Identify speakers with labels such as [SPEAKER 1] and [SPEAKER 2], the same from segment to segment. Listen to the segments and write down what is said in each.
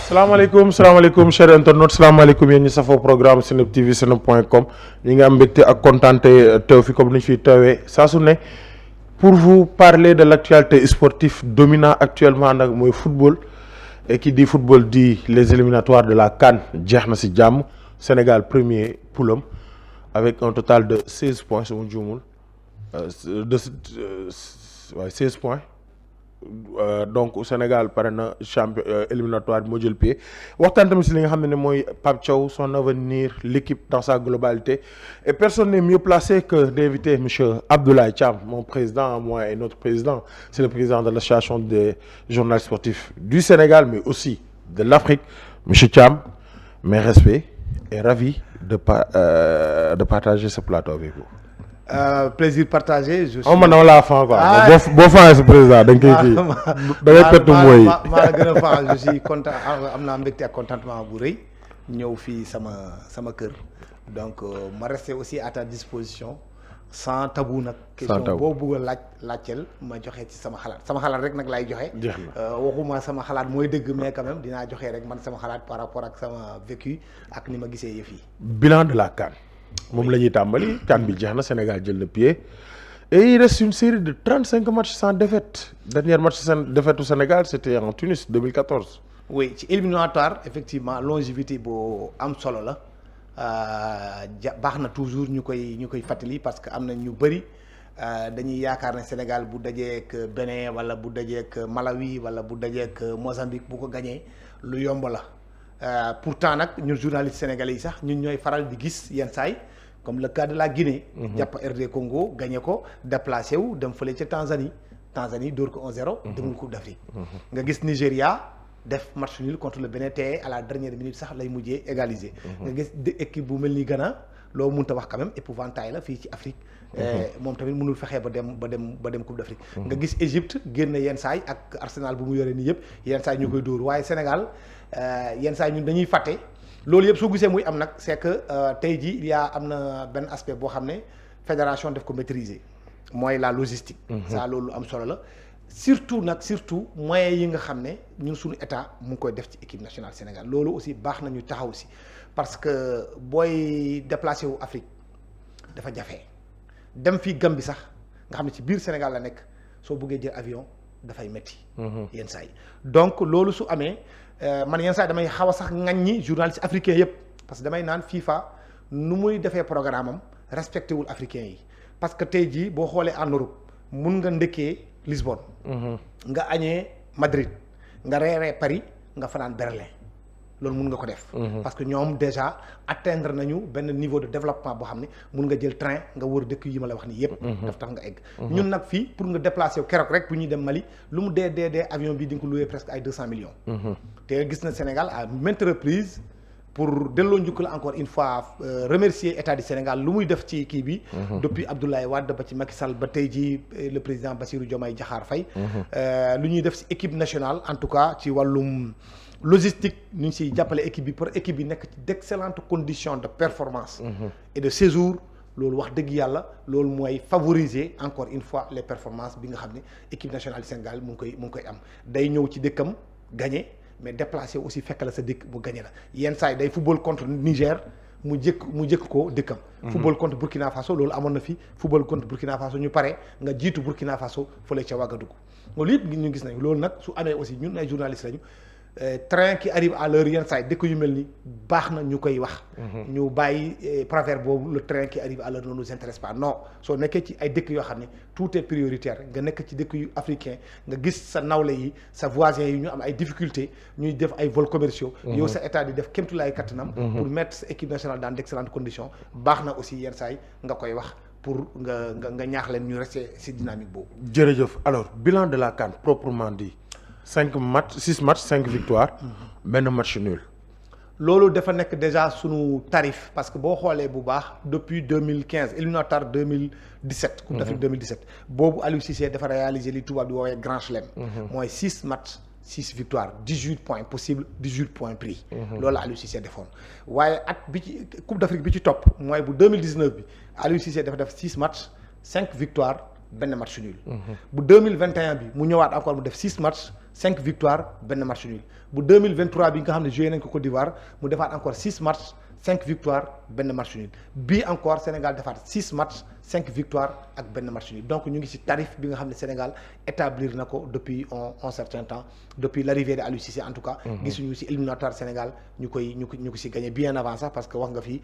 [SPEAKER 1] salaamaaleykum chers internautes salaamaaleykum yéen ñi safoo programme Senub TV senub.com ñi ngi am mbégte ak kontaante teew fi comme ni ñu fiy teewee saa su ne pour vous parler de l'actualité sportive dominant actuellement nag mooy football et qui dit football dit les éliminatoires de la CAN jeex na ci jàmm Sénégal premier poulam avec un total de 16 points su ma juumul 16 points. Donc Sénégal pare na champion éliminatoire bi moo jël pied waxtaan tamit si li nga xam ne mooy Pape Thiaw son avenir l'équipe dans sa globalité et personne n'est mieux placé que d'inviter monsieur Abdoulaye Thiam mon président moi et notre président c'est le président de l'association des journalistes sportifs du Sénégal mais aussi de l'Afrique monsieur Thiam mes respects et ravi de partager ce plateau avec vous.
[SPEAKER 2] Plaisir partagé. je suis
[SPEAKER 1] man dama laa fan quoi. boo fanee sa président da nga koy kii. da ngay pett mooy
[SPEAKER 2] maa la gën a fan je suis content am naa mbégte ak contentement bu rëy ñëw fii sama kër donc ma rester aussi à ta disposition sans tabou nag. question boo bëgg a laajteel ma joxe ci sama xalaat rek nag laay joxe. waxuma sama xalaat mooy dëgg mais quand même dinaa joxe rek man sama xalaat par rapport ak sama vécu ak ni ma gisee yëf yi.
[SPEAKER 1] bilan de la CAN. moom la ñuy tàmbali CAN bi jeex na Sénégal jël le pied et il reste une série de 35 matchs sans défaite dernier match sans défaite au Sénégal c'était en Tunis 2014.
[SPEAKER 2] oui ci éliminatoire effectivement longévité boo am solo la baax na toujours ñu koy fàttali parce que am na ñu bëri dañuy yaakaar ne Sénégal bu dajeek Bénin wala bu dajeek Malawi wala bu dajeek Mozambique bu ko gañee lu yomb la. Pourtant nag ñun journalistes sénégalais yi sax ñun ñooy faral di gis yenn saay comme le cas de la Guinée. jàpp RD Congo gagné ko déplacé wu dem fële ca Tanzanie dóor ko 1-0. demul Coupe d'Afrique. nga gis Nigéria def match nul contre le Bénin te à la dernière minute sax lay mujjee égaliser. nga gis équipe bu mel ni Ghana loo mënta wax quand même épouvantail la fii ci Afrique. moom tamit mënul fexee ba dem Coupe d'Afrique. nga gis Égypte génn yenn saay ak Arsenal bu mu yore nii yëpp yenn saay ñu koy dóor waaye Sénégal. yenn saa ñun dañuy fàtte loolu yëpp soo gisee muy am nag c'est que tey jii am na benn aspect boo xam ne fédération def ko maîtriser mooy la logistique. ça loolu am solo la surtout moyens yi nga xam ne ñun suñu état mu ngi koy def ci équipe nationale Sénégal loolu aussi baax na ñu taxaw si parce que booy déplacé wu Afrique dafa jafe dem fii Gambie sax nga xam ne ci biir Sénégal la nekk soo bëggee jël avion dafay metti yenn saa yi donc loolu su amee. man yenn saa yi damay xaw a sax ŋaññi journaliste africain yëpp parce que damay naan FIFA nu muy defee programme am respecté wul africain yi parce que tey jii boo xoolee en Europe mun nga ndëkkee Lisbonne. nga añee Madrid nga reeree Paris nga fanaan Berlin loolu mun nga ko def. parce que ñoom déjà atteindre nañu benn niveau de développement boo xam ne mun nga jël train nga wër dëkk yi ma la wax ni yëpp. daf tax nga egg. ñun nag fii pour nga déplacer wu keroog rek bu ñuy dem Mali lu mu dee avion bi di nga ko loué presque ay 200 millions. te gis na Sénégal à maintes reprises pour delloo njukkal encore une fois remercier état du Sénégal lu muy def ci kii bi. depuis Abdoulaye Wade ba ci Macky Sall ba tey jii le président Bassirou Diomaye Diakhar Faye. lu ñuy def ci équipe nationale en tout cas ci wàllum. logistique ñu ngi siy jàppale équipe bi pour équipe bi nekk ci d'excellentes conditions de performance et de séjour loolu wax dëgg yàlla loolu mooy favoriser encore une fois les performances bi nga xam ne équipe nationale du Sénégal mu ngi koy am day ñëw ci dëkkam gagné mais déplacé aussi fekk la sa dëkk mu gagné la yenn saa yi day football contre Niger mu jëkk ko dëkkam football contre Burkina Faso loolu amoon na fi football contre Burkina Faso ñu pare nga jiitu Burkina Faso fële ca Ouagadougou loolu yëpp ñu gis nañu loolu nag su amee aussi ñun ay journalistes lañu train qui arrive à l'heure yenn saa yi dëkk yu mel ni baax na ñu koy wax. ñu bàyyi proverbe boobu le train qui arrive à l'heure ne nous intéresse pas non soo nekkee ci ay dëkk yoo xam ne tout est prioritaire nga nekk ci dëkk yu africain nga gis sa nawle yi sa voisin yi ñu am ay difficultés ñuy def ay vols commerciaux. yow sa état di def kéemtulaay kattanam. pour mettre sa équipe nationale dans d'excellentes conditions baax na aussi yenn saa yi nga koy wax pour nga ñaax leen ñu rester ci dynamique boobu.
[SPEAKER 1] jërëjëf alors bilan de la CAN proprement dit. 6 matchs 5 victoires benn match nul.
[SPEAKER 2] loolu dafa nekk déjà sunu tarif parce que boo xoolee bu baax depuis 2015 éliminatoire 2017. Coupe d'Afrique 2017 boobu Aliou Cissé dafa réaliser li tubaab di woowee grand chelem. mooy 6 matchs 6 victoires 18 points possible 18 points pris. loolu la Aliou Cissé defoon waaye at bi ci Coupe d'Afrique bi ci topp mooy bu 2019 bi Aliou Cissé dafa def 6 matchs 5 victoires benn match nul. bu 2021 bi mu ñëwaat encore mu def 6 matchs 5 victoires benn match nul bu 2023 bi nga xam ne joué nañ ko Côte d'Ivoire mu defaat encore 6 matchs 5 victoires benn match nul bii encore Sénégal defaat 6 matchs 5 victoires ak benn match nul donc ñu ngi ci tarif bi nga xam ne Sénégal établir na ko depuis un certain temps depuis l'arrivée de Aliou Cissé en tout cas. gisuñu ci éliminatoire Sénégal ñu ko ci gagné bien avant ça parce que wax nga fi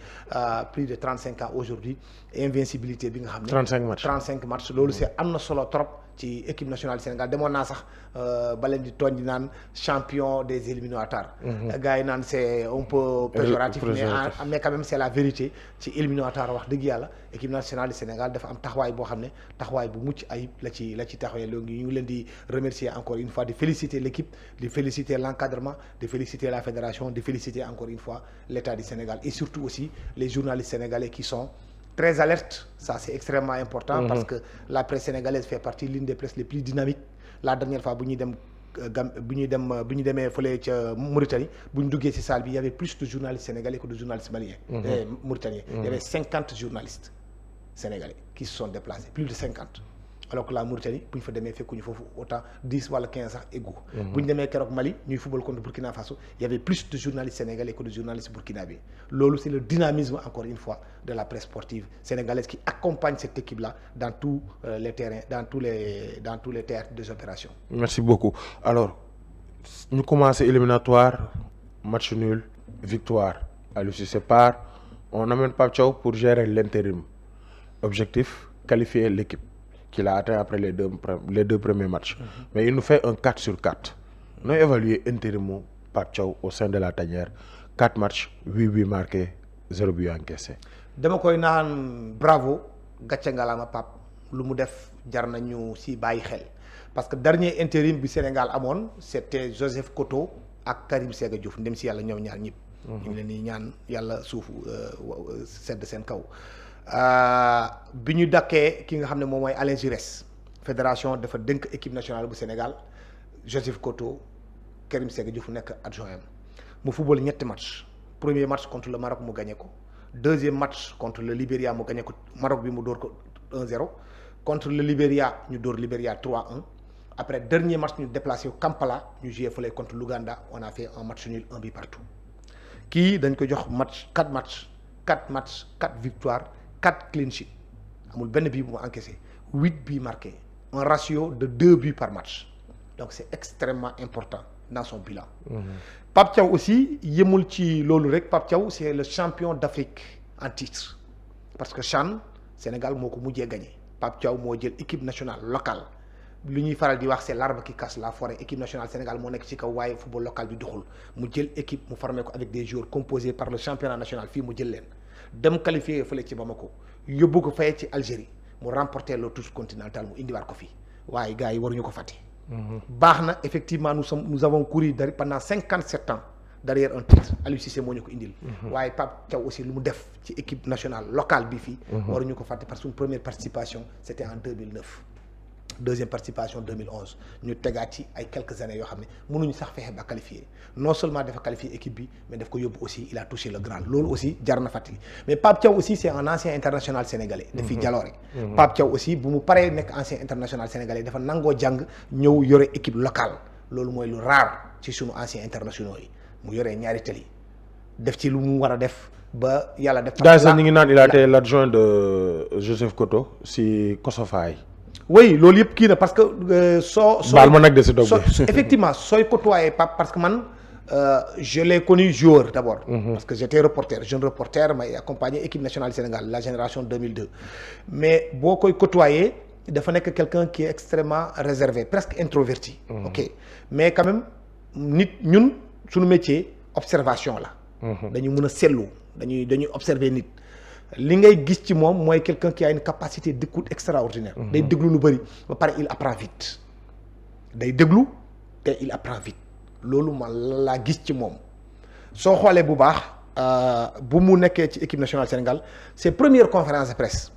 [SPEAKER 2] plus de 35 ans aujourd'hui invincibilité bi nga xam ne. 35 matchs loolu c'est am na solo trop ci équipe nationale du Sénégal demoon naa sax ba leen di tooñ di naan champion des éliminatoires. gars yi naan c'est un peu péjoratif mais quand même c'est la vérité ci éliminatoire wax dëgg yàlla équipe nationale du Sénégal dafa am taxawaay boo xam ne taxawaay bu mucc ayib la ci taxawee léegi ñu ngi leen di remercier encore une fois di féliciter l'équipe di féliciter l'encadrement di féliciter la fédération di féliciter encore une fois l'État du Sénégal et surtout aussi les journalistes sénégalais qui sont très alerte, ça c'est extrêmement important parce que la presse sénégalaise fait partie l'une des presses les plus dynamiques. La dernière fois bu ñuy demee fële ca Mauritanie bu ñu duggee ci salle bi il y avait plus de journalistes sénégalais que de journalistes maliens mauritaniens. Il y avait 50 journalistes sénégalais qui se sont déplacés, plus de 50. Alors que la Mauritanie bu ñu fa demee fekkuñu foofu autant 10 wala 15 sax égaux. bu ñu demee keroog Mali ñuy football contre Burkina Faso il y avait plus de journalistes sénégalais que de journalistes burkinabés loolu c'est le dynamisme encore une fois de la presse sportive sénégalaise qui accompagne cette équipe là dans tous les terrains dans tous les théâtres des opérations.
[SPEAKER 1] Merci beaucoup alors ñu commencé éliminatoire match nul victoire Aliou Cissé part on amène Pape Thiaw pour gérer l'intérim objectif qualifier l'équipe qu'il a atteint après les deux premiers matchs. Mais il nous fait un 4 sur 4. Nous évaluons intérim Pape Thiaw au sein de la tanière 4 matchs 8 buts marqués 0 but encaissé.
[SPEAKER 2] dama koy naan bravo gàcce ngalaama Pape lu mu def jar nañu si bàyyi xel parce que dernier intérim bi Sénégal amoon c'était Joseph Koto ak Karim Séga Diouf ndem si yàlla ñoom ñaar ñëpp. ñu ngi leen di ñaan yàlla suufu sedd seen kaw. bi ñu dakkee ki nga xam ne moom mooy Alain Giresse fédération dafa dénk équipe nationale bu Sénégal Joseph Koto Karim Séga Diouf nekk adjoint mu football ñetti match premier match contre le Maroc mu gagné ko deuxième match contre le Libéria mu gagné ko Maroc bi mu dóor ko 1-0 contre le Libéria ñu dóor Libéria 3-1 après dernier match ñu déplacé au Kampala ñu joué fële contre l'Ouganda on a fait un match nul 1 but partout kii dañ ko jox match 4 victoires 4 clean sheet amul benn bii bu mu encaissé 8 buts marqués un ratio de 2 buts par match donc c'est extrêmement important dans son bilan. Pape Thiaw aussi yemul ci loolu rek Pape Thiaw c'est le champion d'Afrique en titre parce que CHAN Sénégal moo ko mujjee gagné Pape Thiaw moo jël équipe nationale locale lu ñuy faral di wax c'est l'arbre qui cache la forêt équipe nationale Sénégal moo nekk ci kaw waaye football local bi doxul mu jël équipe mu formé ko avec des joueurs composés par le championnat national fii mu jël leen. dem qualifié fële ci Bamako yóbbu ko fay ci Algérie mu remporter le tour continental mu indiwaat ko fii waaye gars yi waruñu ko fàtte. baax na effectivement nous avons couru pendant 57 ans derrière un titre Aliou Cissé moo ñu ko indil. waaye Pape Thiaw aussi lu mu def ci équipe nationale locale bi fii. waruñu ko fàtte parce que suñu première participation c'était en 2009. deuxième participation 2011 ñu tegaat ci ay quelques années yoo xam ne mënuñu sax fexe ba qualifier non seulement dafa qualifier équipe bi mais daf ko yóbbu aussi il a touché le grand loolu aussi jar na fàttali mais Pape Thiaw aussi c'est un ancien international sénégalais. dafiy jaloore. Pape Thiaw aussi bu mu paree nekk ancien international sénégalais dafa nangoo jàng ñëw yore équipe locale loolu mooy lu rare ci sunu anciens internationaux yi mu yoree ñaari tali def ci lu mu war a def ba yàlla def.
[SPEAKER 1] daa sax ñu ngi naan il a été l'adjoint de Joseph Koto si Kosofa yi.
[SPEAKER 2] oui loolu yëpp kii na parce que soo
[SPEAKER 1] baal ma nag de si dog
[SPEAKER 2] effectivement sooy côtoyer Pape parce que man je l'ai connu joueur d'abord parce que j'étais jeune reporter may accompagné équipe nationale du Sénégal la génération 2002 mais boo koy côtoyer dafa nekk quelqu'un qui est extrêmement réservé presque introverti ok mais quand même nit ñun suñu métier observation la dañu mën a seetlu dañuy observer nit li ngay gis ci moom mooy quelqu'un qui a une capacité d'écoute extraordinaire. day déglu lu bari ba pare il apprend vite. day déglu te il apprend vite loolu man laa gis ci moom soo xoolee bu baax bu mu nekkee ci équipe nationale Sénégal ses premières conférences de presse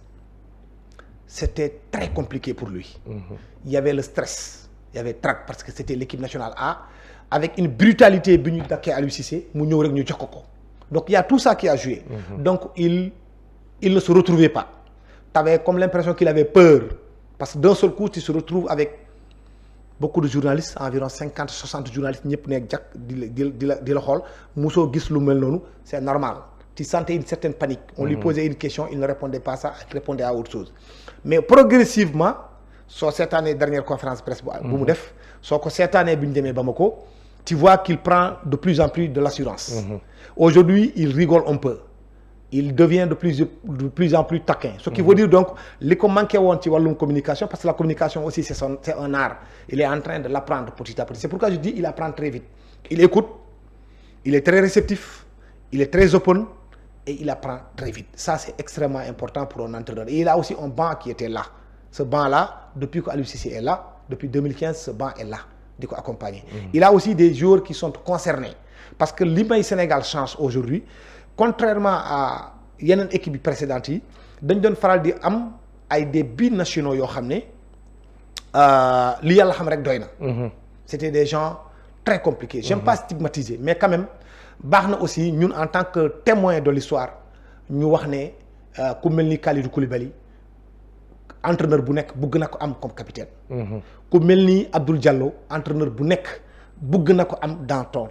[SPEAKER 2] c'était très compliqué pour lui. Il y avait le stress il y avait trac parce que c'était l'équipe nationale A avec une brutalité bi ñu dakkee Aliou Cissé mu ñëw rek ñu jox ko donc il y a tout ça qui a joué. Donc il ne se retrouvait pas. T'avais comme l'impression qu'il avait peur parce que d'un seul coup tu se retrouves avec beaucoup de journalistes, environ 50-60 journalistes ñëpp nekk jàkk di la xool mosoo gis lu mel noonu c'est normal tu sentais une certaine panique. On lui posait une question il ne répondait pas à ça, il répondait à autre chose mais progressivement soo seetaanee dernière conférence presse bu mu def soo ko seetaanee bi ñu demee Bamako tu vois qu'il prend de plus en plus de l'assurance. Aujourd'hui il rigole un peu. Il devient de plus en plus taquin. Ce qui veut dire donc li ko manqué woon ci wàllum communication parce que la communication aussi c'est un art. Il est en train de l'apprendre petit à petit. C'est pourquoi je dis il apprend très vite. Il écoute, il est très réceptif, il est très open et il apprend très vite. Ça c'est extrêmement important pour un entraîneur. Et il a aussi un banc qui était là. Ce banc-là, depuis que Aliou Cissé est là, depuis 2015, ce banc est là di ko accompagner. Il a aussi des joueurs qui sont concernés parce que li may Sénégal change aujourd'hui. Contrairement à yeneen équipe yi précédentes yi dañ doon faral di am ay des binationaux yoo xam ne li yàlla xam rek doy na. C'était des gens très compliqués. J'aime pas stigmatiser mais quand même baax na aussi ñun en tant que témoin de l'histoire ñu wax ne ku mel ni Kalidou Koulibaly entraîneur bu nekk bëgg na ko am comme capitaine. ku mel ni Abdoul Diallo entraîneur bu nekk bëgg na ko am dans ton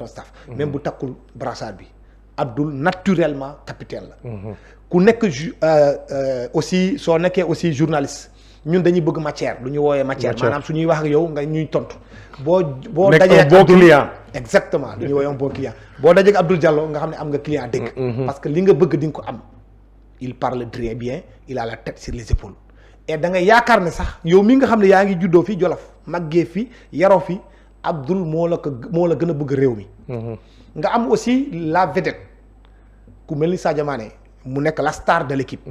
[SPEAKER 2] staff. même bu takkul brassard bi. Abdoul naturellement capitaine la. ku nekk aussi soo nekkee aussi journaliste ñun dañuy bëgg matière lu ñu woowee matière maanaam su ñuy wax ak yow nga ñuy tontu. boo dajee ak bon client. exactement lu ñuy woowee un bon client. boo dajee ak Abdoul Diallo nga xam ne am nga client dëgg. parce que li nga bëgg di nga ko am. il parle très bien il a la tête sur les épaules. et da nga yaakaar ne sax yow mi nga xam ne yaa ngi juddoo fi Jolof màggee fi yaroo fi Abdoul moo la gën a bëgg réew mi. nga am aussi la vedette. ku mel ni Sadio Mané mu nekk la star de l'équipe.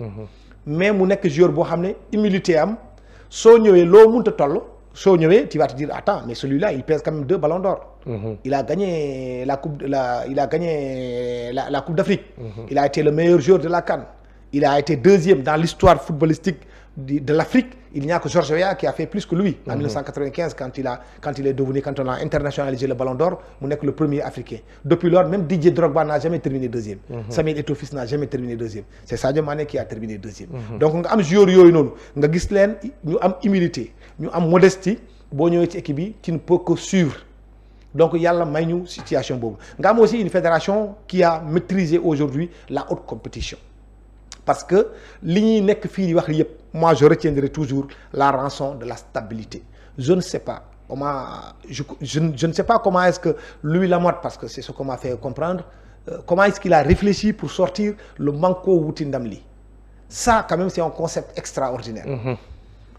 [SPEAKER 2] mais mu nekk joueur boo xam ne humilité am soo ñëwee loo mënta toll soo ñëwee tu vas te dire attends mais celui-là il pèse quand même 2 ballons d'or. Il a gagné la coupe d'Afrique. Il a été le meilleur joueur de la CAN. Il a été 2e dans l'histoire footballistique de l'Afrique. Il n'y a que Georges Weah qui a fait plus que lui en 1995 quand on a internationalisé le Ballon d'Or mu nekk le premier africain. Depuis lors même Didier Drogba n'a jamais terminé 2e. Samuel Eto'o n'a jamais terminé 2e. C'est Sadio Mané qui a terminé 2e. Donc nga am joueur yooyu noonu nga gis leen ñu am humilité ñu am modestie boo ñëwee ci équipe bi tu ne peux que suivre. Donc yàlla may ñu situation boobu nga am aussi une fédération qui a maîtrisé aujourd'hui la haute compétition. Parce que li ñuy nekk fii di wax yëpp moi je retiendrai toujours la rançon de la stabilité. Je ne sais pas comment je ne sais pas comment est-ce que Louis Lamotte parce que c'est ce qu'on m'a fait comprendre comment est-ce qu'il a réfléchi pour sortir le manko wuti ndam li. Ça quand même c'est un concept extraordinaire.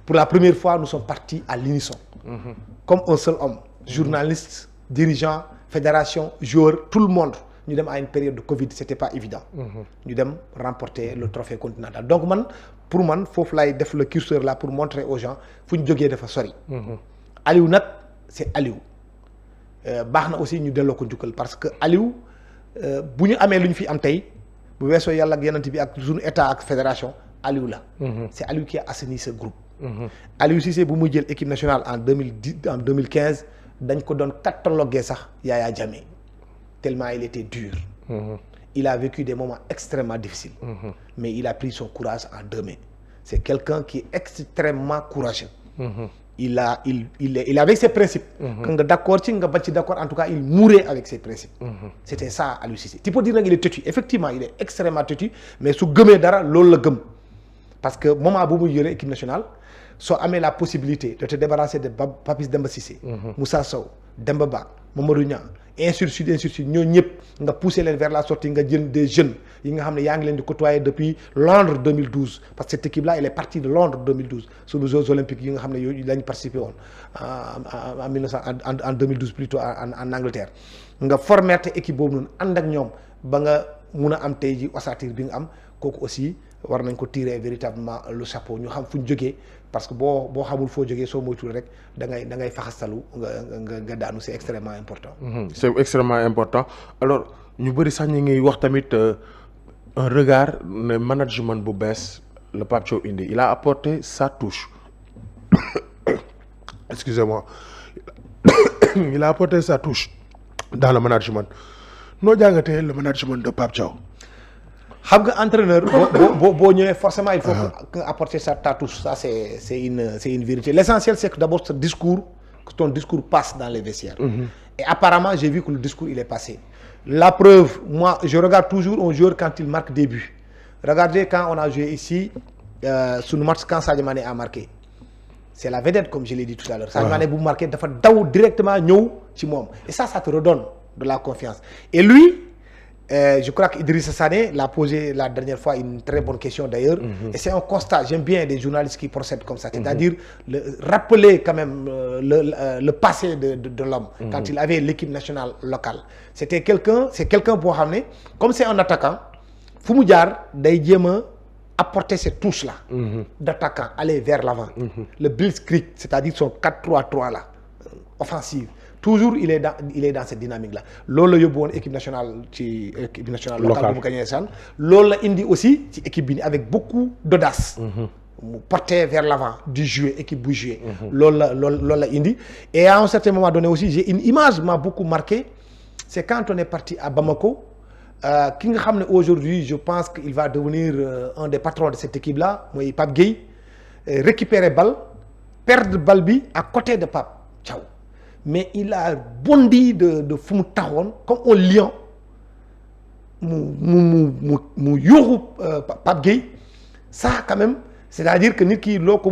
[SPEAKER 2] Pour la première fois nous sommes partis à l'unisson. Comme un seul homme. Journaliste, dirigeant, fédération, joueur, tout le monde. ñu dem à une période de Covid c'était pas évident. ñu dem remporter le trophée continental donc pour man foofu lay def le curseur là pour montrer aux gens fu ñu jógee dafa sori. Aliou nag c'est Aliou. baax na aussi ñu delloo ko njukkal parce que Aliou bu ñu amee lu ñu fi am tey bu weesoo yàlla ak yeneen bi ak suñu état ak fédération Aliou la. c'est Aliou qui a assaini ce groupe. Aliou Cissé bu muy jël équipe nationale en 2015 dañ ko doon cataloguer sax Yaya Jammeh. Tellement il était dur. Il a vécu des moments extrêmement difficiles. Mais il a pris son courage en 2 mains. C'est quelqu'un qui est extrêmement courageux. Il est avec ses principes. Quand nga d'accord ci nga bañ ci d'accord en tout cas il mourait avec ses principes. C'était ça Aliou Cissé. Tu peux dire qu'il est têtu. Effectivement, il est extrêmement têtu mais su gëmee dara loolu la gëm. Parce que moment bu muy yore équipe nationale soo amee la possibilité de te débarrasser de Papis Demba Cissé. Moussa Sow, Demba Ba, Mamadou Niang. ainsi de suite ñoo ñëpp nga pousser leen vers la sortie nga jël des jeunes yi nga xam ne yaa ngi leen di côtoyer depuis Londres 2012 parce que cette équipe là elle est partie de Londres 2012 sur les Jeux olympiques yi nga xam ne yooyu lañ participé woon en 2012 plutôt en Angleterre nga former te équipe boobu noonu ànd ak ñoom ba nga mun a am tey ji ossature bi nga am kooku aussi war nañ ko tirer véritablement le chapeau ñu xam fu ñu jógee parce que boo xamul foo jógee soo moytuwul rek da ngay faxastalu nga daanu c'est extrêmement important.
[SPEAKER 1] C'est extrêmement important alors ñu bëri sax ñu ngi wax tamit un regard ne management bu bees le Pape Thiaw indi il a apporté sa touche excusez-moi il a apporté sa touche dans le management noo jàngatee le management de Pape Thiaw.
[SPEAKER 2] xam nga entraîneur boo ñëwee forcément il faut que apporter ta touche. Ça c'est une vérité. L'essentiel c'est que d'abord que ton discours passe dans les vestiaires. Et apparemment j'ai vu que le discours il est passé. La preuve, moi je regarde toujours un joueur quand il marque des buts. Regardez quand on a joué ici sur le match quand Sadio Mané a marqué. C'est la vedette comme je l'ai dit tout à l'heure. Sadio Mané bu marqué dafa daw directement ñëw ci moom. Et ça te redonne de la confiance. Et lui, je crois qu'Idrissa Sané l'a posé la dernière fois une très bonne question d'ailleurs. Et c'est un constat. J'aime bien des journalistes qui procèdent comme ça. C'est-à-dire rappeler quand même le passé de l'homme. Quand il avait l'équipe nationale locale. C'est quelqu'un boo xam ne comme c'est un attaquant fu mu jaar day jéem a apporter cette touche-là d'attaquant, aller vers l'avant. Le blitzkrieg, c'est-à-dire son 4-3-3 là, offensive. Toujours il est dans cette dynamique-là. Loolu la yóbbu woon équipe nationale locale bu mu gagné san. Loolu la indi aussi ci équipe bi avec beaucoup d'audace. Mu porter vers l'avant du jouer équipe bu jouer. Loolu la indi. Et à un certain moment donné aussi j'ai une image m'a beaucoup marqué. C'est quand on est parti à Bamako. Ki nga xam ne aujourd'hui je pense qu'il va devenir un des patrons de cette équipe-là mooy Pape Gueye récupérer balle perdre balle bi à côté de Pape Thiaw mais il a bondi de fu mu taxawoon comme un lion mu yuuxu Pape Gueye ça quand même c'est-à-dire que nit ki loo ko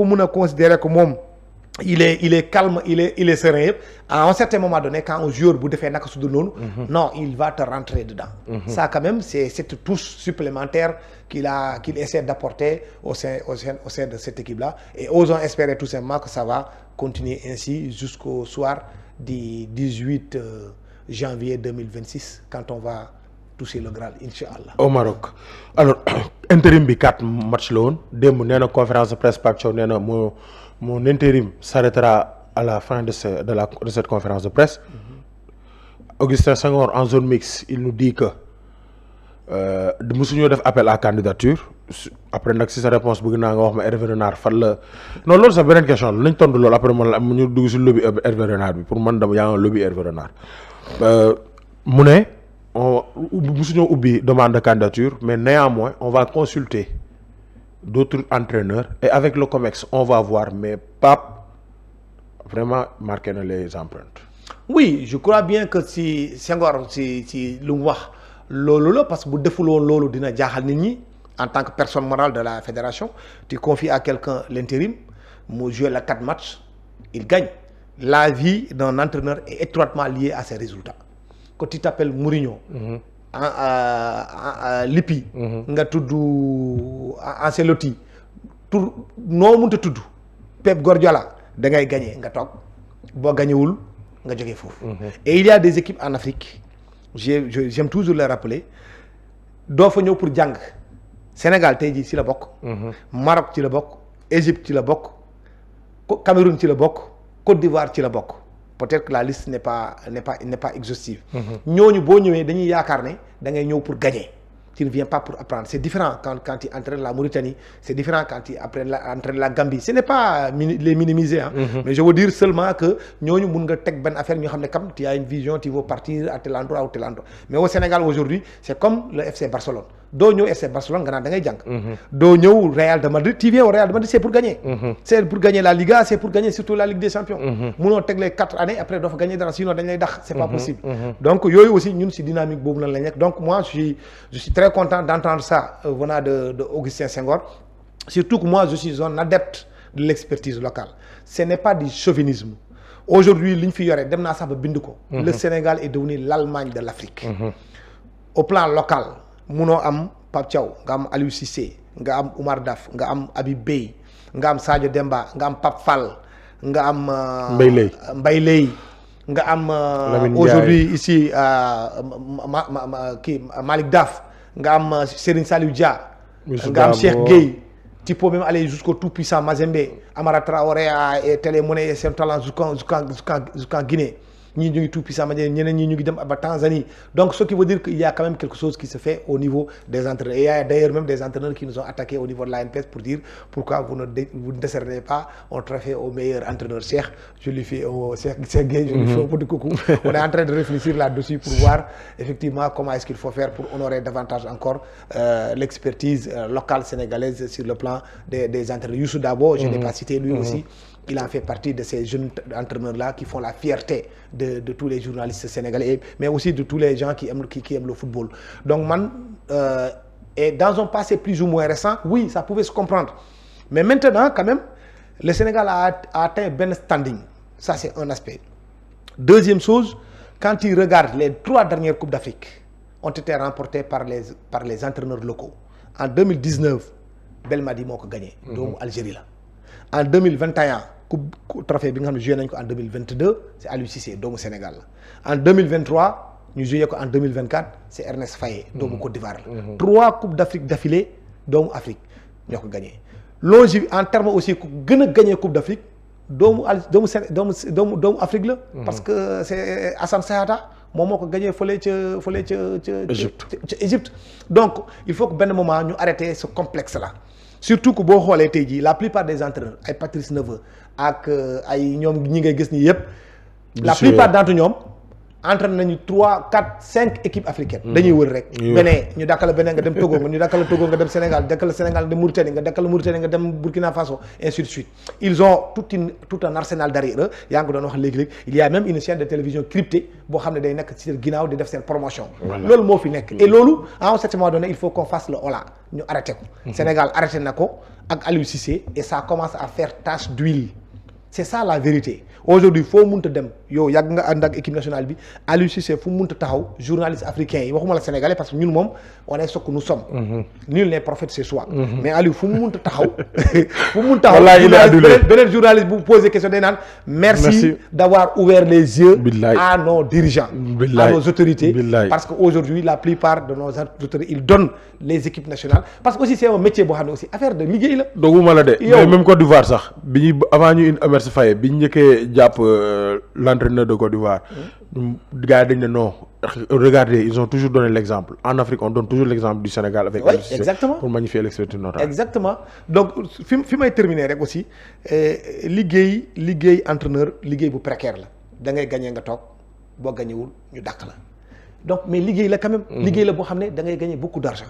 [SPEAKER 2] mun a considérer que moom il est calme il est serein yëpp à un certain moment donné quand un joueur bu defee naka su dul noonu non il va te rentrer dedans ça quand même c'est cette touche supplémentaire qu'il essaie d'apporter au sein de cette équipe-là et osons espérer tout simplement que ça va continuer ainsi jusqu'au soir du 18 janvier 2026 quand on va toucher le Graal Inch'Allah.
[SPEAKER 1] Au Maroc alors intérim bi 4 match la woon démb nee na conférence de presse Pape Thiaw nee na mon intérim s'arrêtera à la fin de cette conférence de presse. Augustin Senghor en zone mixte il nous dit que musuñoo def appel à candidature après nag si sa réponse bëgg naa nga wax ma Hervé Renard fan la non loolu sax beneen question la nañ tontu loolu après man la ñu dugg si lobby Hervé Renard bi pour man dama yaa ngi lobby Hervé Renard mu ne musuñoo ubbi demande de candidature mais néanmoins on va consulter d'autres entraîneurs et avec le COMEX on va voir mais Pape vraiment marqué na les empreintes.
[SPEAKER 2] Oui je crois bien que si Senghor si lu mu wax loolu la parce que bu defuloon loolu dina jaaxal nit ñi en tant que personne morale de la fédération tu confies à quelqu'un l'intérim mu jouer les 4 matchs il gagne. La vie d'un entraîneur est étroitement liée à ses résultats. Quand tu t'appelles Mourinho Lippi nga tudd Ancelotti tur noo mënta tudd Pep Guardiola da ngay gagner nga toog boo gagnewul nga jógee foofu et il y a des équipes en Afrique j'aime toujours le rappeler doo fa ñëw pour jàng Sénégal tey jii ci la bokk Maroc ci la bokk Égypte ci la bokk Cameroun ci la bokk Côte d'Ivoire ci la bokk peut-être que la liste n'est pas exhaustive. ñooñu boo ñëwee dañuy yaakaar ne da ngay ñëw pour gagner. Tu ne viens pas pour apprendre. C'est différent quand tu entraînes la Mauritanie, c'est différent quand tu entraînes la Gambie. Ce n'est pas les minimiser mais je veux dire seulement que ñooñu mun nga teg benn affaire ñu xam ne comme tu as une vision, tu veux partir à tel endroit ou tel endroit. Mais au Sénégal aujourd'hui, c'est comme le FC Barcelone. doo ñëw FC Barcelone nga naan da ngay jàng. doo ñëw Real de Madrid, tu viens au Real de Madrid, c'est pour gagner. C'est pour gagner la Liga, c'est pour gagner surtout la Ligue des Champions. munoo teg les 4 années après doo fa gagner dara sinon dañ lay dax, c'est pas possible. Donc yooyu aussi ñun ci dynamique boobu lan la nekk. Donc moi je suis très content d'entendre ça venant de Augustin Senghor. Surtout que moi je suis un adepte de l'expertise locale. Ce n'est pas du chauvinisme. Aujourd'hui li ñu fi yore dem naa sax ba bind ko. Le Sénégal est devenu l'Allemagne de l'Afrique. Au plan local. munoo am Pape Thiaw nga am Aliou Cissé nga am Oumar Daf nga am Habib Beye nga am Sadio Demba nga am Pape Fall nga am Mbaye Leye nga am aujourd'hui ici Malick Daf nga am Serigne Saliou Dia nga am Cheikh Gueye tu peux même aller jusqu'au tout puissant Mazembe Amara Traoré a télémonné son talent jusqu'en Guinée ñii ñu ngi tout puissant ñeneen ñii ñu ngi dem ba Tanzanie donc ce qui veut dire qu'il y a quand même quelque chose qui se fait au niveau des entraîneurs et il y a d'ailleurs même des entraîneurs qui nous ont attaqué au niveau de l'ANPS pour dire pourquoi vous ne décernez pas un trophée au meilleur entraîneur. Cheikh, je lui fais Cheikh Gueye, je lui fais un petit coucou. On est en train de réfléchir là-dessus pour voir effectivement comment est-ce qu'il faut faire pour honorer davantage encore l'expertise locale sénégalaise sur le plan des entraîneurs. Youssou Dabo, je n'ai pas cité lui aussi. Il en fait partie de ces jeunes entraîneurs-là qui font la fierté de tous les journalistes sénégalais, mais aussi de tous les gens qui aiment le football. Donc, et dans un passé plus ou moins récent, oui, ça pouvait se comprendre. Mais maintenant, quand même, le Sénégal a atteint un standing. Ça, c'est un aspect. Deuxième chose, quand il regarde les 3 dernières Coupes d'Afrique ont été remportées par les entraîneurs locaux. En 2019, Belmadi moo ko gagné. doomu Algérie la. En 2021 trophée bi nga xam ne joué nañ ko en 2022 c'est Aliou Cissé doomu Sénégal la. En 2023 ñu joué ko en 2024 c'est Ernest Faye doomu Côte d'Ivoire la. 3 coupes d'Afrique d'affilée doomu Afrique ñoo ko gagné. Longevi en terme aussi ku gën a gagné coupe d'Afrique doomu Afrique la. parce que c'est Assane Sayata moom moo ko gagné fële ca Égypte. Donc il faut que benn moment ñu arrêter ce complexe là. Surtout que boo xoolee tey jii la plupart des entraîneurs ay Patrice Neveu ak ay ñoom ñi ngay gis nii yëpp. la plupart d'entre ñoom entraîné nañu 3 4 5 équipes africaines. dañuy wër rek. beneen ñu dakkal beneen nga dem Togo ñu dakkal Togo nga dem Sénégal dakkal Sénégal nga dem Mauritanie nga dakkal Mauritanie nga dem Burkina Faso ainsi de suite. Ils ont tout un arsenal derrière eux yaa ngi ko doon wax léegi-léegi il y a même une chaîne de télévision cryptée boo xam ne day nekk ci seen ginnaaw di def seen promotion. loolu moo fi nekk. et loolu à un certain moment donné il faut qu'on fasse le holà ñu arrêté ko. Sénégal arrêté na ko ak Aliou Cissé et ça commence à faire tache d'huile. C'est ça la vérité aujourd'hui foo munta dem yow yàgg nga ànd ak équipe nationale bi Aliou Cissé fu munta taxaw journaliste africain yi waxuma la sénégalais parce que ñun moom on est ce que nous sommes. Nul n'est prophète chez soi. mais Aliou fu mu munta taxaw. beneen journaliste bu poser question day naan. merci d'avoir ouvert les yeux. à nos dirigeants. à nos autorités. parce que aujourd'hui la plupart de nos autorités ils donnent les équipes nationales parce que aussi c'est un métier boo xam ne aussi affaire de liggéey la.
[SPEAKER 1] doguma la de mais même Côte d'Ivoire sax bi ñu avant ñu Emerse Faé bi ñu njëkkee jàpp l'entraîneur de Côte d'Ivoire. gars yi dañ ne non regardez ils ont toujours donné l'exemple en Afrique on donne toujours l'exemple du Sénégal avec Aliou Cissé
[SPEAKER 2] exactement
[SPEAKER 1] pour magnifier l'expertise notable.
[SPEAKER 2] exactement donc fi may terminer rek aussi liggéey entraîneur liggéey bu précaire la da ngay gagner nga toog boo gagnewul ñu dàq la donc mais liggéey la quand même. liggéey la boo xam ne da ngay gagner beaucoup d'argent.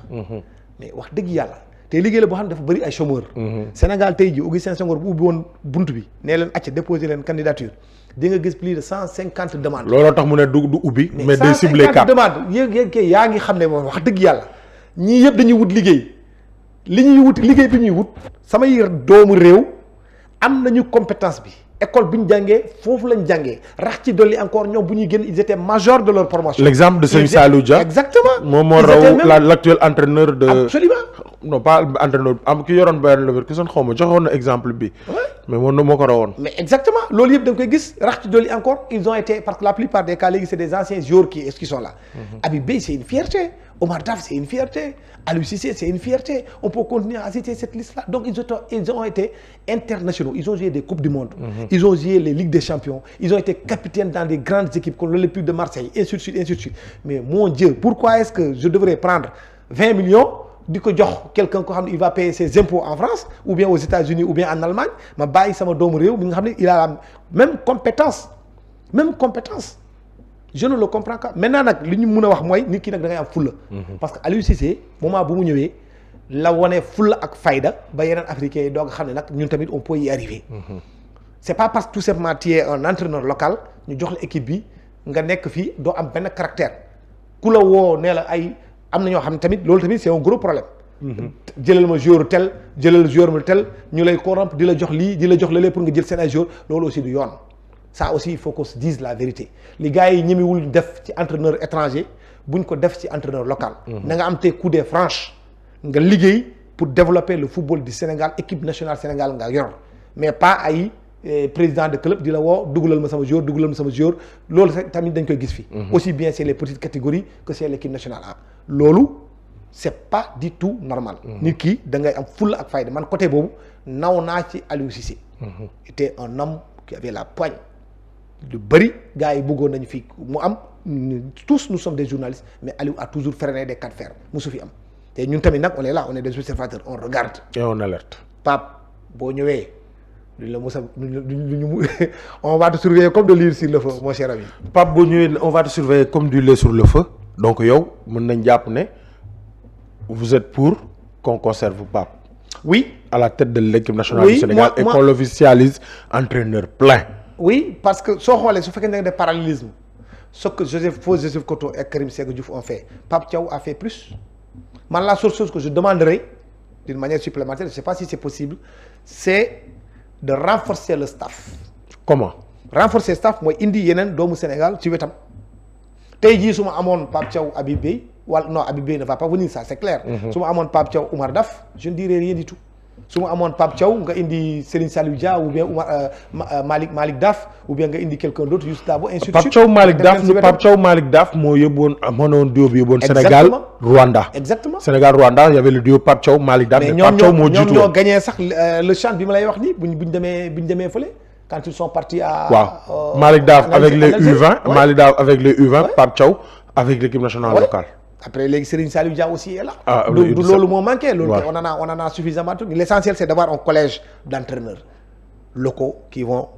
[SPEAKER 2] mais wax dëgg yàlla te liggéey la boo xam ne dafa bëri ay chômeurs. Sénégal tey jii Augustin Senghor bu ubbi woon buntu bi nee leen acca déposer leen candidature di nga gis plus de 150 demandes.
[SPEAKER 1] looloo tax mu ne du ubbi. mais day ciblé 4
[SPEAKER 2] demandes yéeg yaa ngi xam ne moom wax dëgg yàlla ñii yëpp dañuy wut liggéey liggéey bi ñuy wut samay doomu réew am nañu compétence bi. école bi ñu jàngee foofu lañ jàngee rax ci dolli encore ñoom bu ñuy génn ils étaient majors de leur promotion.
[SPEAKER 1] l'exemple de Serigne Saliou Dia.
[SPEAKER 2] exactement
[SPEAKER 1] moom moo raw l'actuel entraîneur de.
[SPEAKER 2] absolument
[SPEAKER 1] non pas entraîneur am ki yoroon Bayern Leverkusen xaw ma joxoon na exemple bi. mais moom moo ko rawoon.
[SPEAKER 2] mais exactement loolu yëpp da nga koy gis rax ci dolli encore ils ont été parce que la plupart des cas léegi c'est des anciens joueurs qui sont là. Habib Beye c'est une fierté Omar Daf c'est une fierté Aliou Cissé c'est une fierté on peut continuer à citer cette liste-là donc ils ont été internationaux ils ont joué des coupes du monde. Ils ont joué les Ligues des Champions ils ont été capitaines dans des grandes équipes comme l'Olympique de Marseille ainsi de suite mais mon Dieu pourquoi est-ce que je devrais prendre 20 millions di ko jox quelqu'un ko xam ne il va payer ses impôts en France ou bien aux États-Unis ou bien en Allemagne ma bàyyi sama doomu réew mi nga xam ne il a la même compétence je ne le comprends pas maintenant nag li ñu mën a wax mooy nit ki nag da ngay am fulla parce que Aliou Cissé moment bu mu ñëwee la wone fulla ak fayda ba yeneen africains yi doog a xam ne nag ñun tamit on peut y arriver. c'est pas parce que tout simplement tu es un entraîneur local ñu jox la équipe bi nga nekk fii doo am benn caractère ku la woo nee la ay am na ñoo xam ne tamit loolu tamit c'est un gros problème. jëlal ma joueur tel jëlal joueur ma tel ñu lay corrompre di la jox lii di la jox lële pour nga jël seen ay joueurs loolu aussi du yoon. ça aussi il faut qu'on se dise la vérité li gars yi ñemewul def ci entraîneur étranger buñ ko def ci entraîneur local. na nga am tes coups franches nga liggéey pour développer le football du Sénégal équipe nationale Sénégal nga yor mais pas ay président de club di la woo dugalal ma sama joueur loolu tamit dañ koy gis fi. aussi bien c'est les petites catégories que c'est l'équipe nationale A. loolu c'est pas du tout normal. nit ki da ngay am fulla ak fayda man côté boobu naw naa ci Aliou Cissé. était un homme qui avait la poigne. lu bëri gars yi bëggoon nañu fi mu am tous nous sommes des journalistes mais Aliou a toujours freiné des cas de fer musu fi am te ñun tamit nag on est là on est des observateurs on regarde.
[SPEAKER 1] et on alerte.
[SPEAKER 2] Pape boo ñëwee duñ la mos a duñ on va te surveiller comme de l'huile sur le feu mon cher ami.
[SPEAKER 1] Pape boo ñëwee on va te surveiller comme du lait sur le feu donc yow mën nañ jàpp ne vous êtes pour qu'on conserve Pape.
[SPEAKER 2] oui
[SPEAKER 1] à la tête de l'équipe nationale du Sénégal et qu'on l'officialise entraîneur plein.
[SPEAKER 2] oui parce que soo xoolee su fekkee ne des parallélismes ce que Joseph Koto et Karim Séga Diouf ont fait Pape Thiaw a fait plus man la seule chose que je demanderai d'une manière supplémentaire je sais pas si c'est possible c'est de renforcer le staff.
[SPEAKER 1] Comment?
[SPEAKER 2] renforcer staff mooy indi yeneen doomu Sénégal ci wetam tey jii su ma amoon Pape Thiaw Habib Beye wala non Habib Beye ne va pas venir ça c'est clair. su ma amoon Pape Thiaw Oumar Daf je ne dirai rien du tout. su ma amoon Pape Thiaw nga indi Serigne Saliou Dia ou bien Malick Daf ou bien nga indi quelqu'un d'autre Youssou Dabo ainsi de suite.
[SPEAKER 1] Pape Thiaw Malick Daf moo yóbbuwoon mënoon duo bi yóbbuwoon Sénégal Rwanda.
[SPEAKER 2] exactement
[SPEAKER 1] Sénégal Rwanda y avait le duo Pape Thiaw Malick Daf. mais Pape Thiaw moo jiitu
[SPEAKER 2] ñoo gagné sax le CHAN bi ma lay wax nii buñ demee fële quand ils sont partis à.
[SPEAKER 1] waaw Malick Daf avec les U20 Malick Daf avec les U20 Pape Thiaw avec l'équipe nationale locale.
[SPEAKER 2] après léegi Serigne Saliou Dia aussi est là.
[SPEAKER 1] du
[SPEAKER 2] loolu moo manqué. loolu on en a suffisamment. l'essentiel c'est d'avoir un collège d'entraîneurs locaux qui vont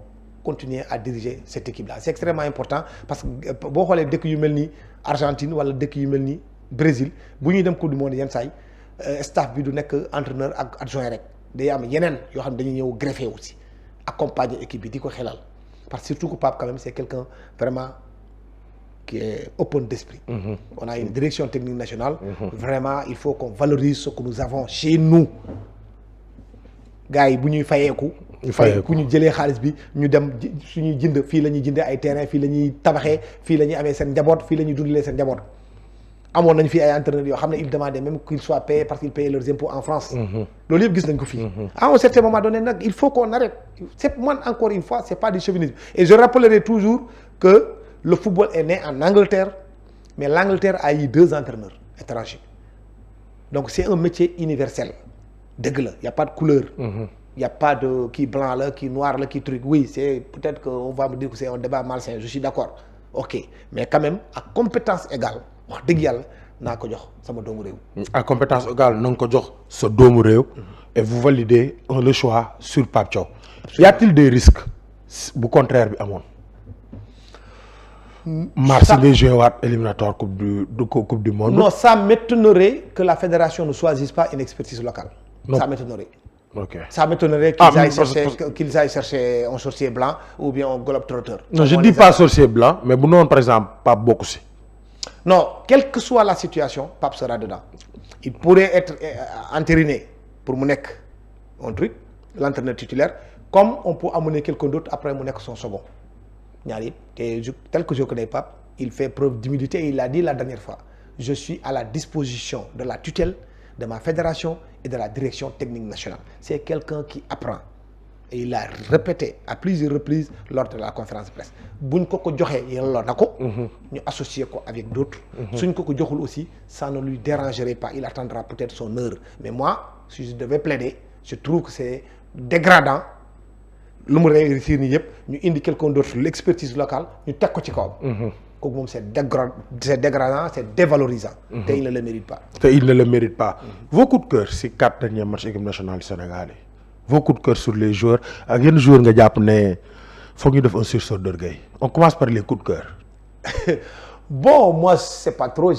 [SPEAKER 2] continuer à diriger cette équipe-là c'est extrêmement important parce que boo xoolee dëkk yu mel ni Argentine wala dëkk yu mel ni Brésil bu ñuy dem coupe du monde yenn saa yi staff bi du nekk entraîneur ak adjoint rek day am yeneen yoo xam ne dañuy ñëw greffé aussi accompagner équipe bi di ko xelal parce que surtout que Pape quand même c'est quelqu'un vraiment qui est open d'esprit. On a une direction technique nationale. Vraiment il faut qu'on valorise ce que nous avons chez nous. gars yi bu ñuy fayeeku. ku ñu jëlee xaalis bi ñu dem suñuy jënd fii la ñuy jëndee ay terrain fii la ñuy tabaxee fii la ñuy amee seen njaboot fii la ñuy dundalee seen njaboot. amoon nañ fii ay entraîneurs yoo xam ne ils demandaient même qu'ils soient payés parce qu'ils payaient leurs impôts en France. loolu yëpp gis nañ ko fii. à un certain moment donné nag il faut qu'on arrête c'est man encore une fois c'est pas du chauvinisme et je rappellerai toujours que le football est né en Angleterre mais l'Angleterre a eu 2 entraîneurs étrangers donc c'est un métier universel dëgg la y a pas de couleur. Y a pas de kii blanc la kii noir la kii truc oui c'est peut-être que on va me dire que c'est un débat malsain je suis d'accord ok mais quand même à compétence égale wax dëgg yàlla naa ko jox sama doomu réew.
[SPEAKER 1] à compétence égale na nga ko jox sa doomu réew. et vous validez le choix sur Pape Thiaw. Y a-t-il des risques bu contraire bi amoon. mars ngay joué waat éliminatoire coupe du monde.
[SPEAKER 2] non ça m'étonnerait que la fédération ne choisisse pas une expertise locale. non ça m'étonnerait.
[SPEAKER 1] ok
[SPEAKER 2] ça m'étonnerait qu'ils aillent chercher un sorcier blanc ou bien un globe-trotteur.
[SPEAKER 1] non je dis pas sorcier blanc mais bu noonu par exemple Pape bokku si.
[SPEAKER 2] non quelle que soit la situation Pape sera dedans. il pourrait être entériné pour mu nekk un truc l'entraîneur titulaire comme on peut amener quelqu'un d'autre après mu nekk son second. ñaar yëpp te tel que je connais Pape il fait preuve d'humilité et il l'a dit la dernière fois je suis à la disposition de la tutelle de ma fédération et de la direction technique nationale c'est quelqu'un qui apprend et il l'a répété à plusieurs reprises lors de la conférence de presse buñ ko joxee yelloo na ko ñu associer ko avec d'autres suñ ko joxul aussi ça ne lui dérangerait pas il attendra peut-être son heure mais moi si je devais plaider je trouve que c'est dégradant lu mu réussir nii yëpp ñu indi quelqu'un d'autre l'expertise locale ñu teg ko ci kawam. kooku moom c'est dégradant c'est dévalorisant. te il ne le mérite pas.
[SPEAKER 1] Vos coups de cœur si 4 derniers matchs équipe nationale du Sénégal yi vos coups de cœur sur les joueurs ak yenn joueurs nga jàpp ne foog ñu def un sursaut d'orgueil on commence par les coups de cœur.
[SPEAKER 2] bon moi c'est pas trop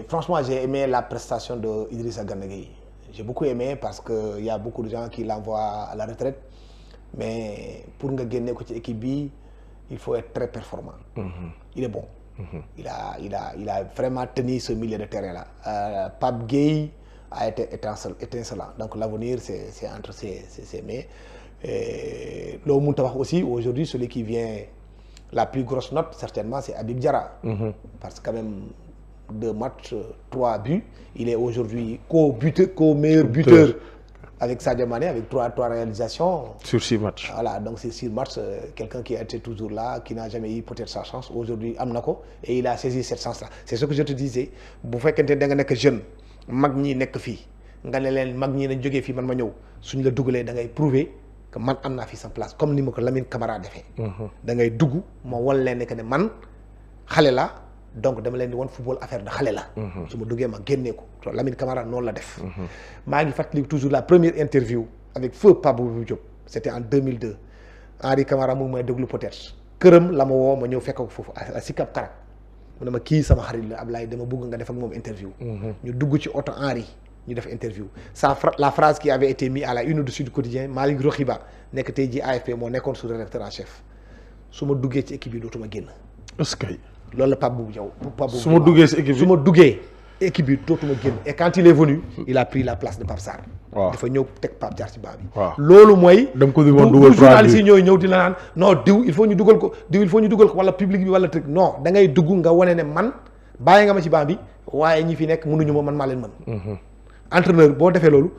[SPEAKER 2] franchement j'ai aimé la prestation de Idrissa Gana Gueye j'ai beaucoup aimé parce que y a beaucoup de gens qui l'envoient à la retraite. mais pour nga génne ko ci équipe bi il faut être très performant. Il est bon. Il a vraiment tenu ce milieu de terrain là. Pape Gueye a été étincelant donc l'avenir c'est entre ses mains. loo mënta wax aussi aujourd'hui celui qui vient la plus grosse note certainement c'est Habib Diarra. parce que quand même 2 matchs 3 buts il est aujourd'hui co-meilleur buteur. avec Sadio Mané avec 3 réalisations.
[SPEAKER 1] sur 6 matchs.
[SPEAKER 2] Voilà donc c'est 6 matchs quelqu'un qui a été toujours là qui n'a jamais eu peut-être sa chance aujourd'hui am na ko et il a saisi cette chance-là c'est ce que je te disais bu fekkente da nga nekk jeune mag ñi nekk fii nga ne leen mag ñi nañ jógee fii man ma ñëw suñ la dugalee da ngay prouver que man am naa fi sa place comme ni ma ko Lamine Camara defee. da ngay dugg ma won leen ne que ne man xale la donc dama leen di won football affaire de xale la. su ma duggee ma génnee ko to Lamine Camara noonu la def. maa ngi fàttali toujours la première interview avec feu Pape Bouba Diop c'était en 2002 Henri Camara mu ngi may déglu peut-être këram la ma woo ma ñëw fekk ko foofu à Sicap Karak mu ne ma kii sama xarit la Ablaye dama bëgg nga def ak moom interview. ñu dugg ci oto Henri ñu def interview la phrase qui avait été mise à la une du Sud Quotidien Malick Rokhiba nekk tey jii AFP moo nekkoon sous-rédacteur en chef su ma duggee ci équipe bi dootuma génn.
[SPEAKER 1] est-ce que.
[SPEAKER 2] loolu la Pape Bouba Diaw.
[SPEAKER 1] su ma duggee ci équipe bi
[SPEAKER 2] su ma duggee équipe bi dootuma génn et quand il est venu il a pris la place de Pape Sarr.
[SPEAKER 1] waaw
[SPEAKER 2] dafa ñëw teg Pape Sarr ci baa bi.
[SPEAKER 1] waaw
[SPEAKER 2] loolu mooy.
[SPEAKER 1] da nga ko bëggoon dugal
[SPEAKER 2] journaliste yi ñooy ñëw di la naan non diw il faut ñu dugal ko diw il faut ñu dugal ko wala public bi wala truc non da ngay dugg nga wane ne man bàyyi nga ma ci baa bi waaye ñi fi nekk mënuñu ma man maa leen mën. entraîneur boo defee loolu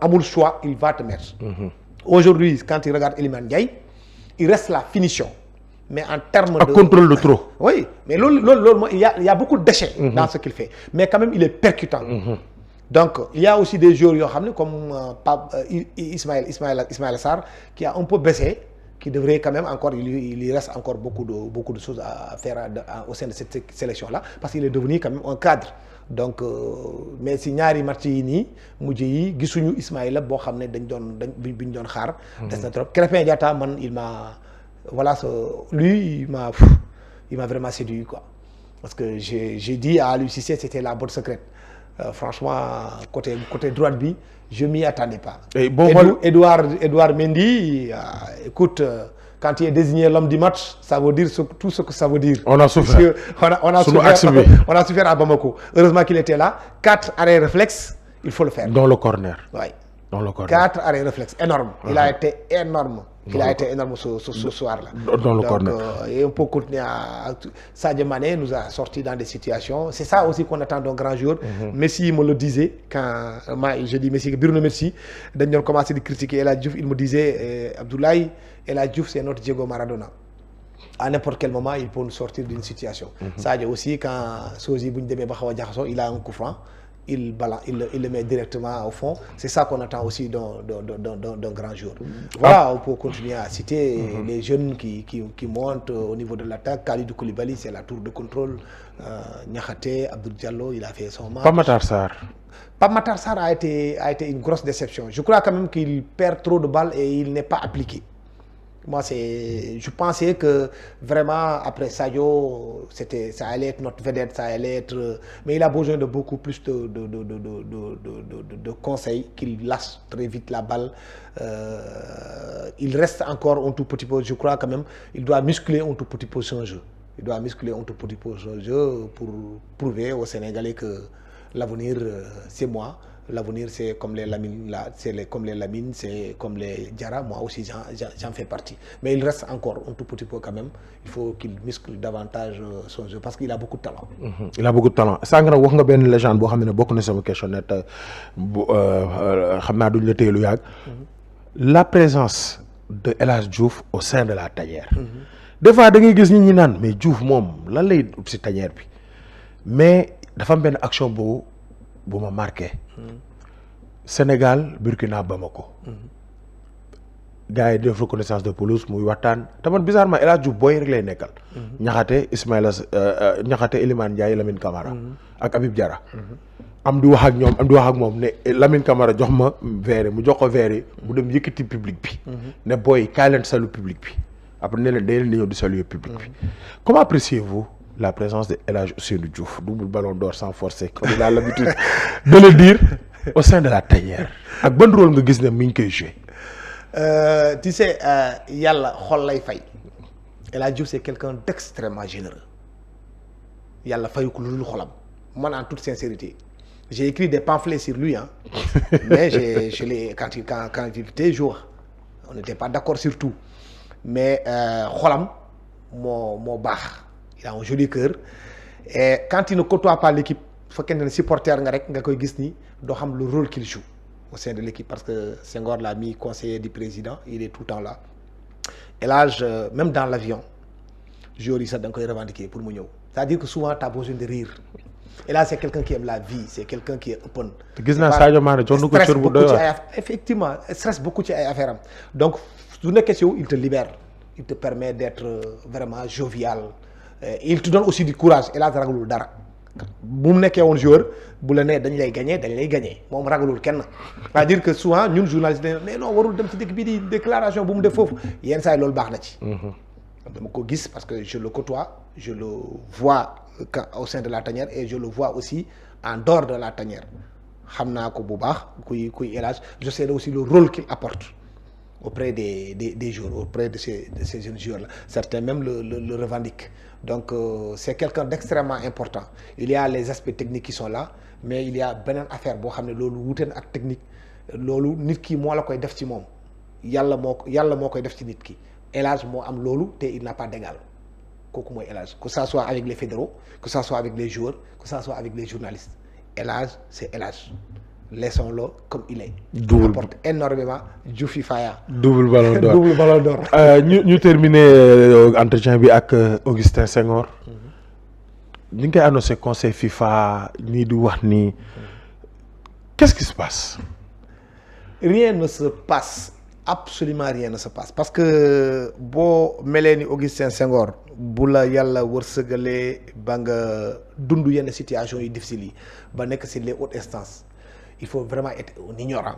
[SPEAKER 2] amul choix il va te mettre. Aujourd'hui quand il regarde Iliman Ndiaye il reste la finition. mais en termes de
[SPEAKER 1] contrôle de trop.
[SPEAKER 2] oui mais loolu mooy il y a beaucoup de déchets. dans ce qu'il fait mais quand même il est percutant. donc il y a aussi des joueurs yoo xam ne comme Ismaïla Sarr qui a un peu baissé qui devrait quand même encore il reste encore beaucoup de choses à faire au sein de cette sélection là parce qu'il est devenu quand même un cadre. donc mais si ñaari match yi nii mujj yi gisuñu Ismaïla boo xam ne bi ñu doon xaar. des na trop Krépin Diatta man il m'a voilà lui il m'a vraiment séduit quoi parce que j'ai dit à Aliou Cissé c'était la botte secrète franchement côté droite bi je m'y attendais pas. Edouard Mendy écoute quand il est désigné l'homme du match ça veut dire tout ce que ça veut dire.
[SPEAKER 1] on a souffert
[SPEAKER 2] on a souffert à Bamako heureusement qu'il était là 4 arrêts réflexes il faut le faire.
[SPEAKER 1] dans le corner.
[SPEAKER 2] oui
[SPEAKER 1] dans le corner
[SPEAKER 2] 4 arrêts réflexes énorme il a été énorme. Il a été énorme ce soir-là.
[SPEAKER 1] Dans le corner.
[SPEAKER 2] Et on peut continuer à Sadio Mané nous a sorti dans des situations. C'est ça aussi qu'on attend d'un grand joueur. Messi me le disait quand je dis Messi, Bruno Messi, dañu doon commencé di critiquer El Hadji Diouf, il me disait Abdoulaye, El Hadji Diouf c'est notre Diego Maradona. À n'importe quel moment il peut nous sortir d'une situation. Sadio aussi quand Sosi bu ñu demee ba xaw a jaxasoo il a un coup franc. Il le met directement au fond. C'est ça qu'on attend aussi d'un grand joueur. Voilà, on peut continuer à citer les jeunes qui montent au niveau de l'attaque. Kalidou Koulibaly, c'est la tour de contrôle. Niakhaté, Abdou Diallo, il a fait son match.
[SPEAKER 1] Pape Matar Sarr.
[SPEAKER 2] Pape Matar Sarr a été une grosse déception. Je crois quand même qu'il perd trop de balles et il n'est pas appliqué. Moi, je pensais que vraiment après Sadio, ça allait être notre vedette, ça allait être, mais il a besoin de beaucoup plus de conseils, qu'il lâche très vite la balle. Il reste encore un tout petit peu, je crois quand même, il doit muscler un tout petit peu son jeu. Il doit muscler un tout petit peu son jeu pour prouver aux Sénégalais que l'avenir, c'est moi. L'avenir, c'est comme les Lamine, comme les Lamine, c'est comme les Diarra. Moi aussi, j'en fais partie. Mais il reste encore un tout petit peu quand même. Il faut qu'il muscle davantage son jeu parce qu'il a beaucoup de talent.
[SPEAKER 1] Il a beaucoup de talent. Sànq nag wax nga benn légende boo xam ne bokk na sama question net bu xam naa duñ la téye lu yàgg. La présence de El Hadji Diouf au sein de la tanière. Des fois da ngay gis nit ñi naan mais Diouf moom lan lay ut si tanière bi mais dafa am benn action bu ma marqué. Sénégal Burkina Bamako. gars yi def reconnaissance de pelouse muy waxtaan te man bizarrement El Hadji Diouf booy rek lay nekkal. Niakhaté Niakhaté Iliman Ndiaye Lamine Camara. ak Habib Diarra. am di wax ak moom ne Lamine Camara jox ma verre mu jox ko verre yi mu dem yëkkati public bi. ne booy kaay leen salu public bi après ne leen day leen di ñëw di saluer public bi. Comment appréciez-vous la présence de El Hadji Ousseynou Diouf double ballon d'or sans forcer comme il a l'habitude de le dire au sein de la tanière ak ban rôle nga gis ne mi ngi koy jouer.
[SPEAKER 2] Tu sais yàlla xol lay fay El Hadji Diouf c'est quelqu'un d'extrêmement généreux yàlla fayu ko lu dul xolam man en toute sincérité j'ai écrit des pamphlets sur lui mais je l'ai quand il était joueur on n'était pas d'accord sur tout mais xolam moo baax. Il a un joli cœur et quand il ne côtoie pas l'équipe bu fekkente ne supporter nga rek nga koy gis ni doo xam le rôle qu'il joue au sein de l'équipe parce que Senghor l'a mis conseiller du président il est tout le temps là. Et là même dans l'avion joueurs yi sax da nga koy revendiquer pour mu ñëw c'est-à-dire que souvent tu as besoin de rire Et là c'est quelqu'un qui aime la vie, c'est quelqu'un qui est open.
[SPEAKER 1] te gis naa Sadio Mané jox na ko cër bu doy waar.
[SPEAKER 2] Effectivement stress beaucoup ci ay affaire am donc su nekkee ci yow il te libère, il te permet d'être vraiment jovial, il te donne aussi du courage. Et là ragalul dara bu mu nekkee woon joueur bu la nee dañ lay gagner moom ragalul kenn. c'est-à-dire que souvent ñun journaliste dañ ne non warul dem ci dëkk bii di déclaration bu mu def foofu yenn saa yi loolu baax na ci. dama ko gis parce que je le côtoie, je le vois au sein de la tanière et je le vois aussi en dehors de la tanière. xam naa ko bu baax kuy El Hadj. Je sais aussi le rôle qu'il apporte auprès des joueurs, auprès de ces jeunes joueurs là. Certains même le revendiquent. Donc c'est quelqu'un d'extrêmement important. Il y a les aspects techniques qui sont là, mais il y a beneen affaire boo xam ne loolu wuute na ak technique. loolu nit ki moo la koy def ci moom yàlla moo koy def ci nit ki. El Hadj moo am loolu te il n'a pas d'égal kooku mooy El Hadj, que ça soit avec les fédéraux, que ça soit avec les joueurs, que ça soit avec les journalistes. El Hadj c'est El Hadj. Laissons-le comme il est. Il apporte énormément. Diouf Faya.
[SPEAKER 1] double ballon d'or
[SPEAKER 2] double ballon d'or.
[SPEAKER 1] ñu terminer entretien bi ak Augustin Senghor. ñu ngi koy annoncé conseil FIFA nii di wax nii qu'est-ce qui se passe.
[SPEAKER 2] Rien ne se passe, absolument rien ne se passe parce que boo melee ni Augustin Senghor bu la yàlla wërsëgalee ba nga dund yenn situation yi difficiles yi ba nekk ci les hautes instances. Il faut vraiment être un ignorant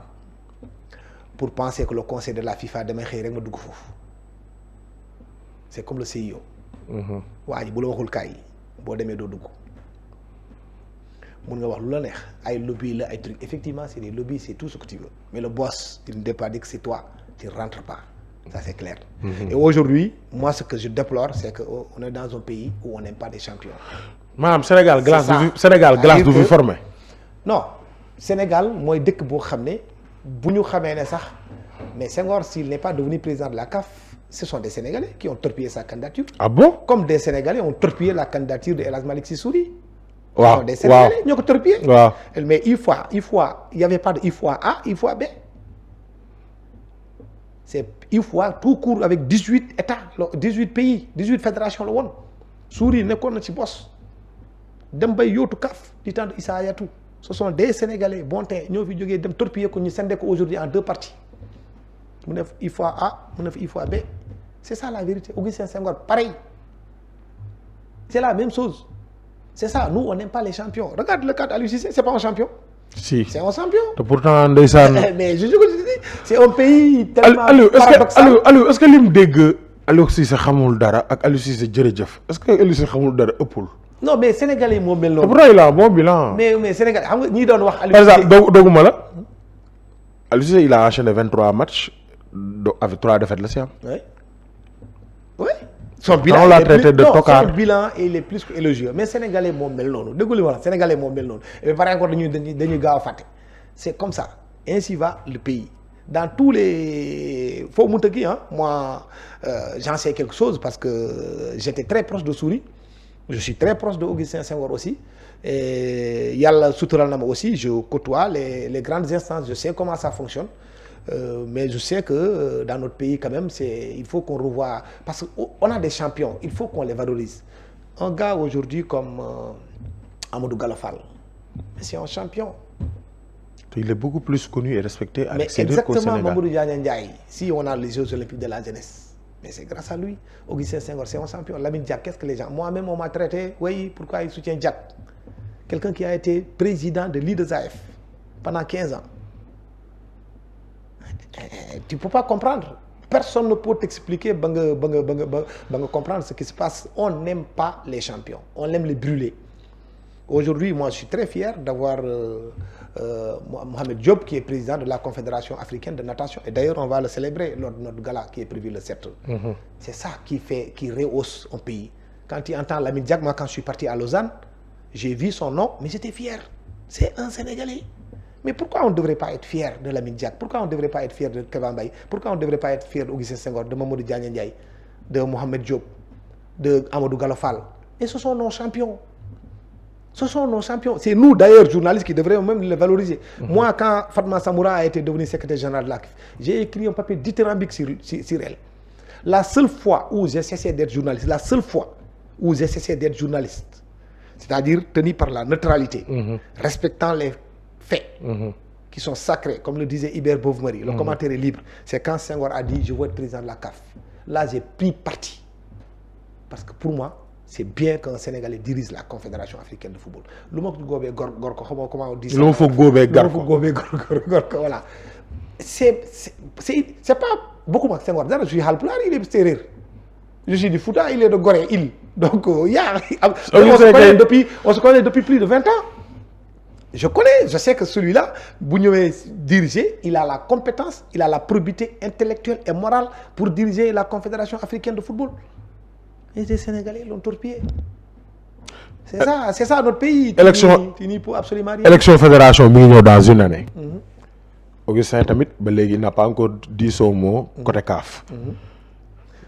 [SPEAKER 2] pour penser que le conseil de la FIFA damay xëy rek ma dugg foofu. C'est comme le CIO. waa ji bu la waxul kaay boo demee doo dugg mun nga wax lu la neex ay lobby la ay trucs. Effectivement c'est des lobbies, c'est tout ce que tu veux, mais le boss il ne doit pas dire que c'est toi, tu rentres pas, ça c'est clair. Et aujourd'hui moi ce que je déplore c'est que on est dans un pays où on n'aime pas des champions.
[SPEAKER 1] maanaam Sénégal glace du fi formé.
[SPEAKER 2] Non. Sénégal mooy dëkk boo xam ne bu ñu xamee ne sax mais Senghor s'il n'est pas devenu président de la CAF, ce sont des Sénégalais qui ont torpillé sa candidature.
[SPEAKER 1] Ah bon?
[SPEAKER 2] Comme des Sénégalais ont torpillé la candidature de El Hadj Malick Sy Souris.
[SPEAKER 1] waaw
[SPEAKER 2] des Sénégalais ñoo ko torpillé.
[SPEAKER 1] waaw
[SPEAKER 2] mais IFOA il y avait pas de IFOA A IFOA B. c'est IFOA tout court avec 18 états 18 pays 18 fédérations la woon. Souris nekkoon na ci boss dem bay yootu CAF du temps de Issa Hayatou. Ce sont des Sénégalais bon teint ñoo fi jógee dem torpiller ko ñu scindé ko aujourd'hui en 2 parties mu def IFOA A mu def IFOA B. C'est ça la vérité. Augustin Senghor pareil, c'est la même chose. C'est ça, nous on n'aime pas les champions. Regarde le cas d'Aliou Cissé, c'est pas un champion.
[SPEAKER 1] Si
[SPEAKER 2] c'est un champion.
[SPEAKER 1] te pourtant ndeysaan.
[SPEAKER 2] mais je dis c'est un pays tellement paradoxal.
[SPEAKER 1] Aliou est-ce que lim dégg Aliou Cissé xamul dara ak Aliou Cissé jërëjëf est-ce que Aliou Cissé xamul dara ëppul.
[SPEAKER 2] Non mais Sénégalais moo mel noonu.
[SPEAKER 1] pourtant il a un bon bilan.
[SPEAKER 2] mais Sénégal xam nga ñi doon wax. Aliou
[SPEAKER 1] par
[SPEAKER 2] Cissé
[SPEAKER 1] exemple doguma la Aliou Cissé il a enchaîné 23 matchs avec 3 défaites la si am.
[SPEAKER 2] oui. Son bilan il est plus que élogieux mais Sénégalais moo mel noonu déggu li ma wax Sénégalais moo mel noonu et par encore dañuy gaaw a fàtte. C'est comme ça ainsi va le pays dans tous les foo mu tëggi moi j'en sais quelque chose parce que j'étais très proche de Souris. Je suis très proche de Augustin Senghor aussi et yàlla sutural na ma aussi je côtoie les grandes instances, je sais comment ça fonctionne. Mais je sais que dans notre pays quand même il faut qu'on revoie parce qu'on a des champions, il faut qu'on les valorise. Un gars aujourd'hui comme Amadou Gallo Fall, mais c'est un champion.
[SPEAKER 1] Il est beaucoup plus connu et respecté à l'extérieur qu'au
[SPEAKER 2] Sénégal.
[SPEAKER 1] Sénégal.
[SPEAKER 2] Mamadou Diagne Ndiaye, si on a les Jeux Olympiques de la jeunesse, mais c'est grâce à lui. Augustin Senghor, c'est un champion. Lamine Diack, qu'est-ce que les gens... Moi-même, on m'a traité, oui, pourquoi il soutient Diack? Quelqu'un qui a été président de l'IDESAF pendant 15 ans. Tu ne peux pas comprendre. Personne ne peut t'expliquer, comprendre ce qui se passe. On n'aime pas les champions, on aime les brûler. Aujourd'hui, moi, je suis très fier d'avoir Mohamed Diop, qui est président de la Confédération africaine de natation. Et d'ailleurs, on va le célébrer lors de notre gala qui est prévu le 7. C'est ça qui rehausse un pays. Quand tu entends Lamine Diack, moi, quand je suis parti à Lausanne, j'ai vu son nom, mais j'étais fier. C'est un Sénégalais. Mais pourquoi on ne devrait pas être fier de Lamine Diack? Pourquoi on ne devrait pas être fier de Kéba Mbaye? Pourquoi on ne devrait pas être fier d'Augustin Senghor, de Mamadou Diagne Ndiaye, de Mohamed Diop, de Amadou Gallo Fall? Et ce sont nos champions. Ce sont nos champions. C'est nous, d'ailleurs, journalistes, qui devraient même les valoriser. Moi, quand Fatma Samoura a été devenue secrétaire générale de la CAF, j'ai écrit un papier dithyrambique sur elle. La seule fois où j'ai cessé d'être journaliste, c'est-à-dire tenu par la neutralité, respectant les faits qui sont sacrés, comme le disait Hubert Bovmery, le commentaire est libre. C'est quand Senghor a dit je veux être président de la CAF. Là, j'ai pris parti. Parce que pour moi, c'est bien qu'un Sénégalais dirige la Confédération africaine de football. Lu ma ko góobee gor ko xam nga comment on dit ça.
[SPEAKER 1] lu ma fa góobee gar ko
[SPEAKER 2] voilà. C'est pas beaucoup mag Senghor dara je suis Haalpulaar il est séeréer. Je suis du Fouta, il est de Gorée, il. Donc, on se connaît depuis plus de 20 ans. Je sais que celui-là, Bougnoé diriger, il a la compétence, il a la probité intellectuelle et morale pour diriger la Confédération africaine de football. Et les Sénégalais l'ont torpillé. C'est ça notre pays. Tu n'y peux absolument rien.
[SPEAKER 1] Élection fédération bi ngi ñëw dans une année. Augustin tamit ba léegi n'a pas encore dit son mot côté CAF.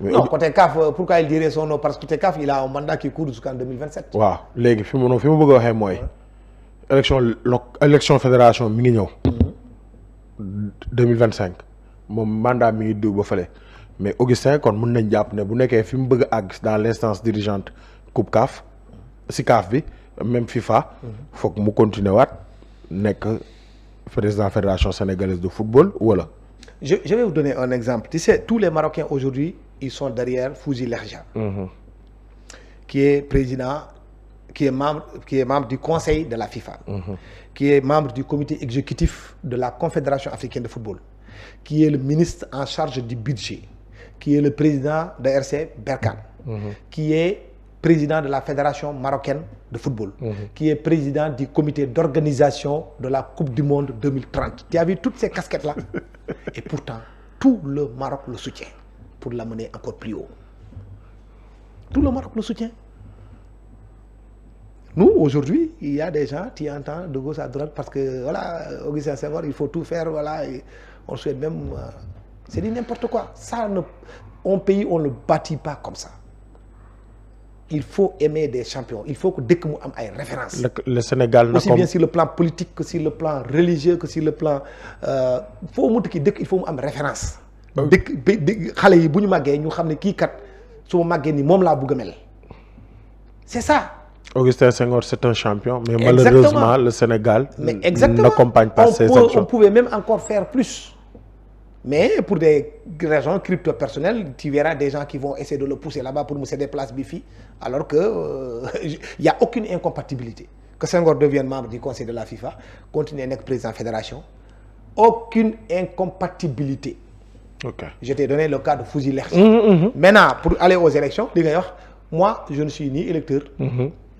[SPEAKER 2] Non, côté CAF, pourquoi il dirait son nom? Parce que côté CAF, il a un mandat qui court jusqu'en 2027.
[SPEAKER 1] waaw léegi fi mu bëgg a waxee mooy élection fédération mi ngi ñëw 2025 moom mandat mi ngi diw ba fële mais Augustin kon mën nañ jàpp ne bu nekkee fi mu bëgg a àgg dans l'instance dirigeante coupe CAF si CAF bi même FIFA foog mu continuer waat nekk président fédération sénégalaise de football wala.
[SPEAKER 2] Je vais vous donner un exemple. Tu sais, tous les Marocains aujourd'hui, ils sont derrière Fouzi Lerja, qui est président, qui est membre du conseil de la FIFA, qui est membre du comité exécutif de la Confédération africaine de football, qui est le ministre en charge du budget, qui est le président de RC Berkane, qui est président de la Fédération marocaine de football, qui est président du comité d'organisation de la Coupe du Monde 2030. Tu as vu toutes ces casquettes-là? Et pourtant, tout le Maroc le soutient pour l'amener encore plus haut. Tout le Maroc le soutient. Nous, aujourd'hui, il y a des gens qui entendent de gauche à droite parce que, voilà, Augustin Senghor, il faut tout faire, voilà, et on souhaite même... c'est dit n'importe quoi. Ça, un pays, on ne le bâtit pas comme ça. Il faut aimer des champions. Il faut que dès que nous ayons des références.
[SPEAKER 1] Le Sénégal
[SPEAKER 2] aussi bien sur le plan politique que sur le plan religieux que sur le plan... il faut que il faut am référence. Xalé yi buñu maggé ñu xamné ki kat suma maggé ni mom la bëgg mel. C'est ça.
[SPEAKER 1] Augustin Senghor c'est un champion mais malheureusement le Sénégal n'accompagne pas ses actions.
[SPEAKER 2] On pouvait même encore faire plus. Mais pour des raisons crypto-personnelles, tu verras des gens qui vont essayer de le pousser là-bas pour me céder place Bifi, alors que il n'y a aucune incompatibilité. Que Senghor devienne membre du conseil de la FIFA, continue à être président de la fédération, aucune incompatibilité.
[SPEAKER 1] Okay.
[SPEAKER 2] Je t'ai donné le cas de Fouzi Lerja. Maintenant, pour aller aux élections, moi, je ne suis ni électeur,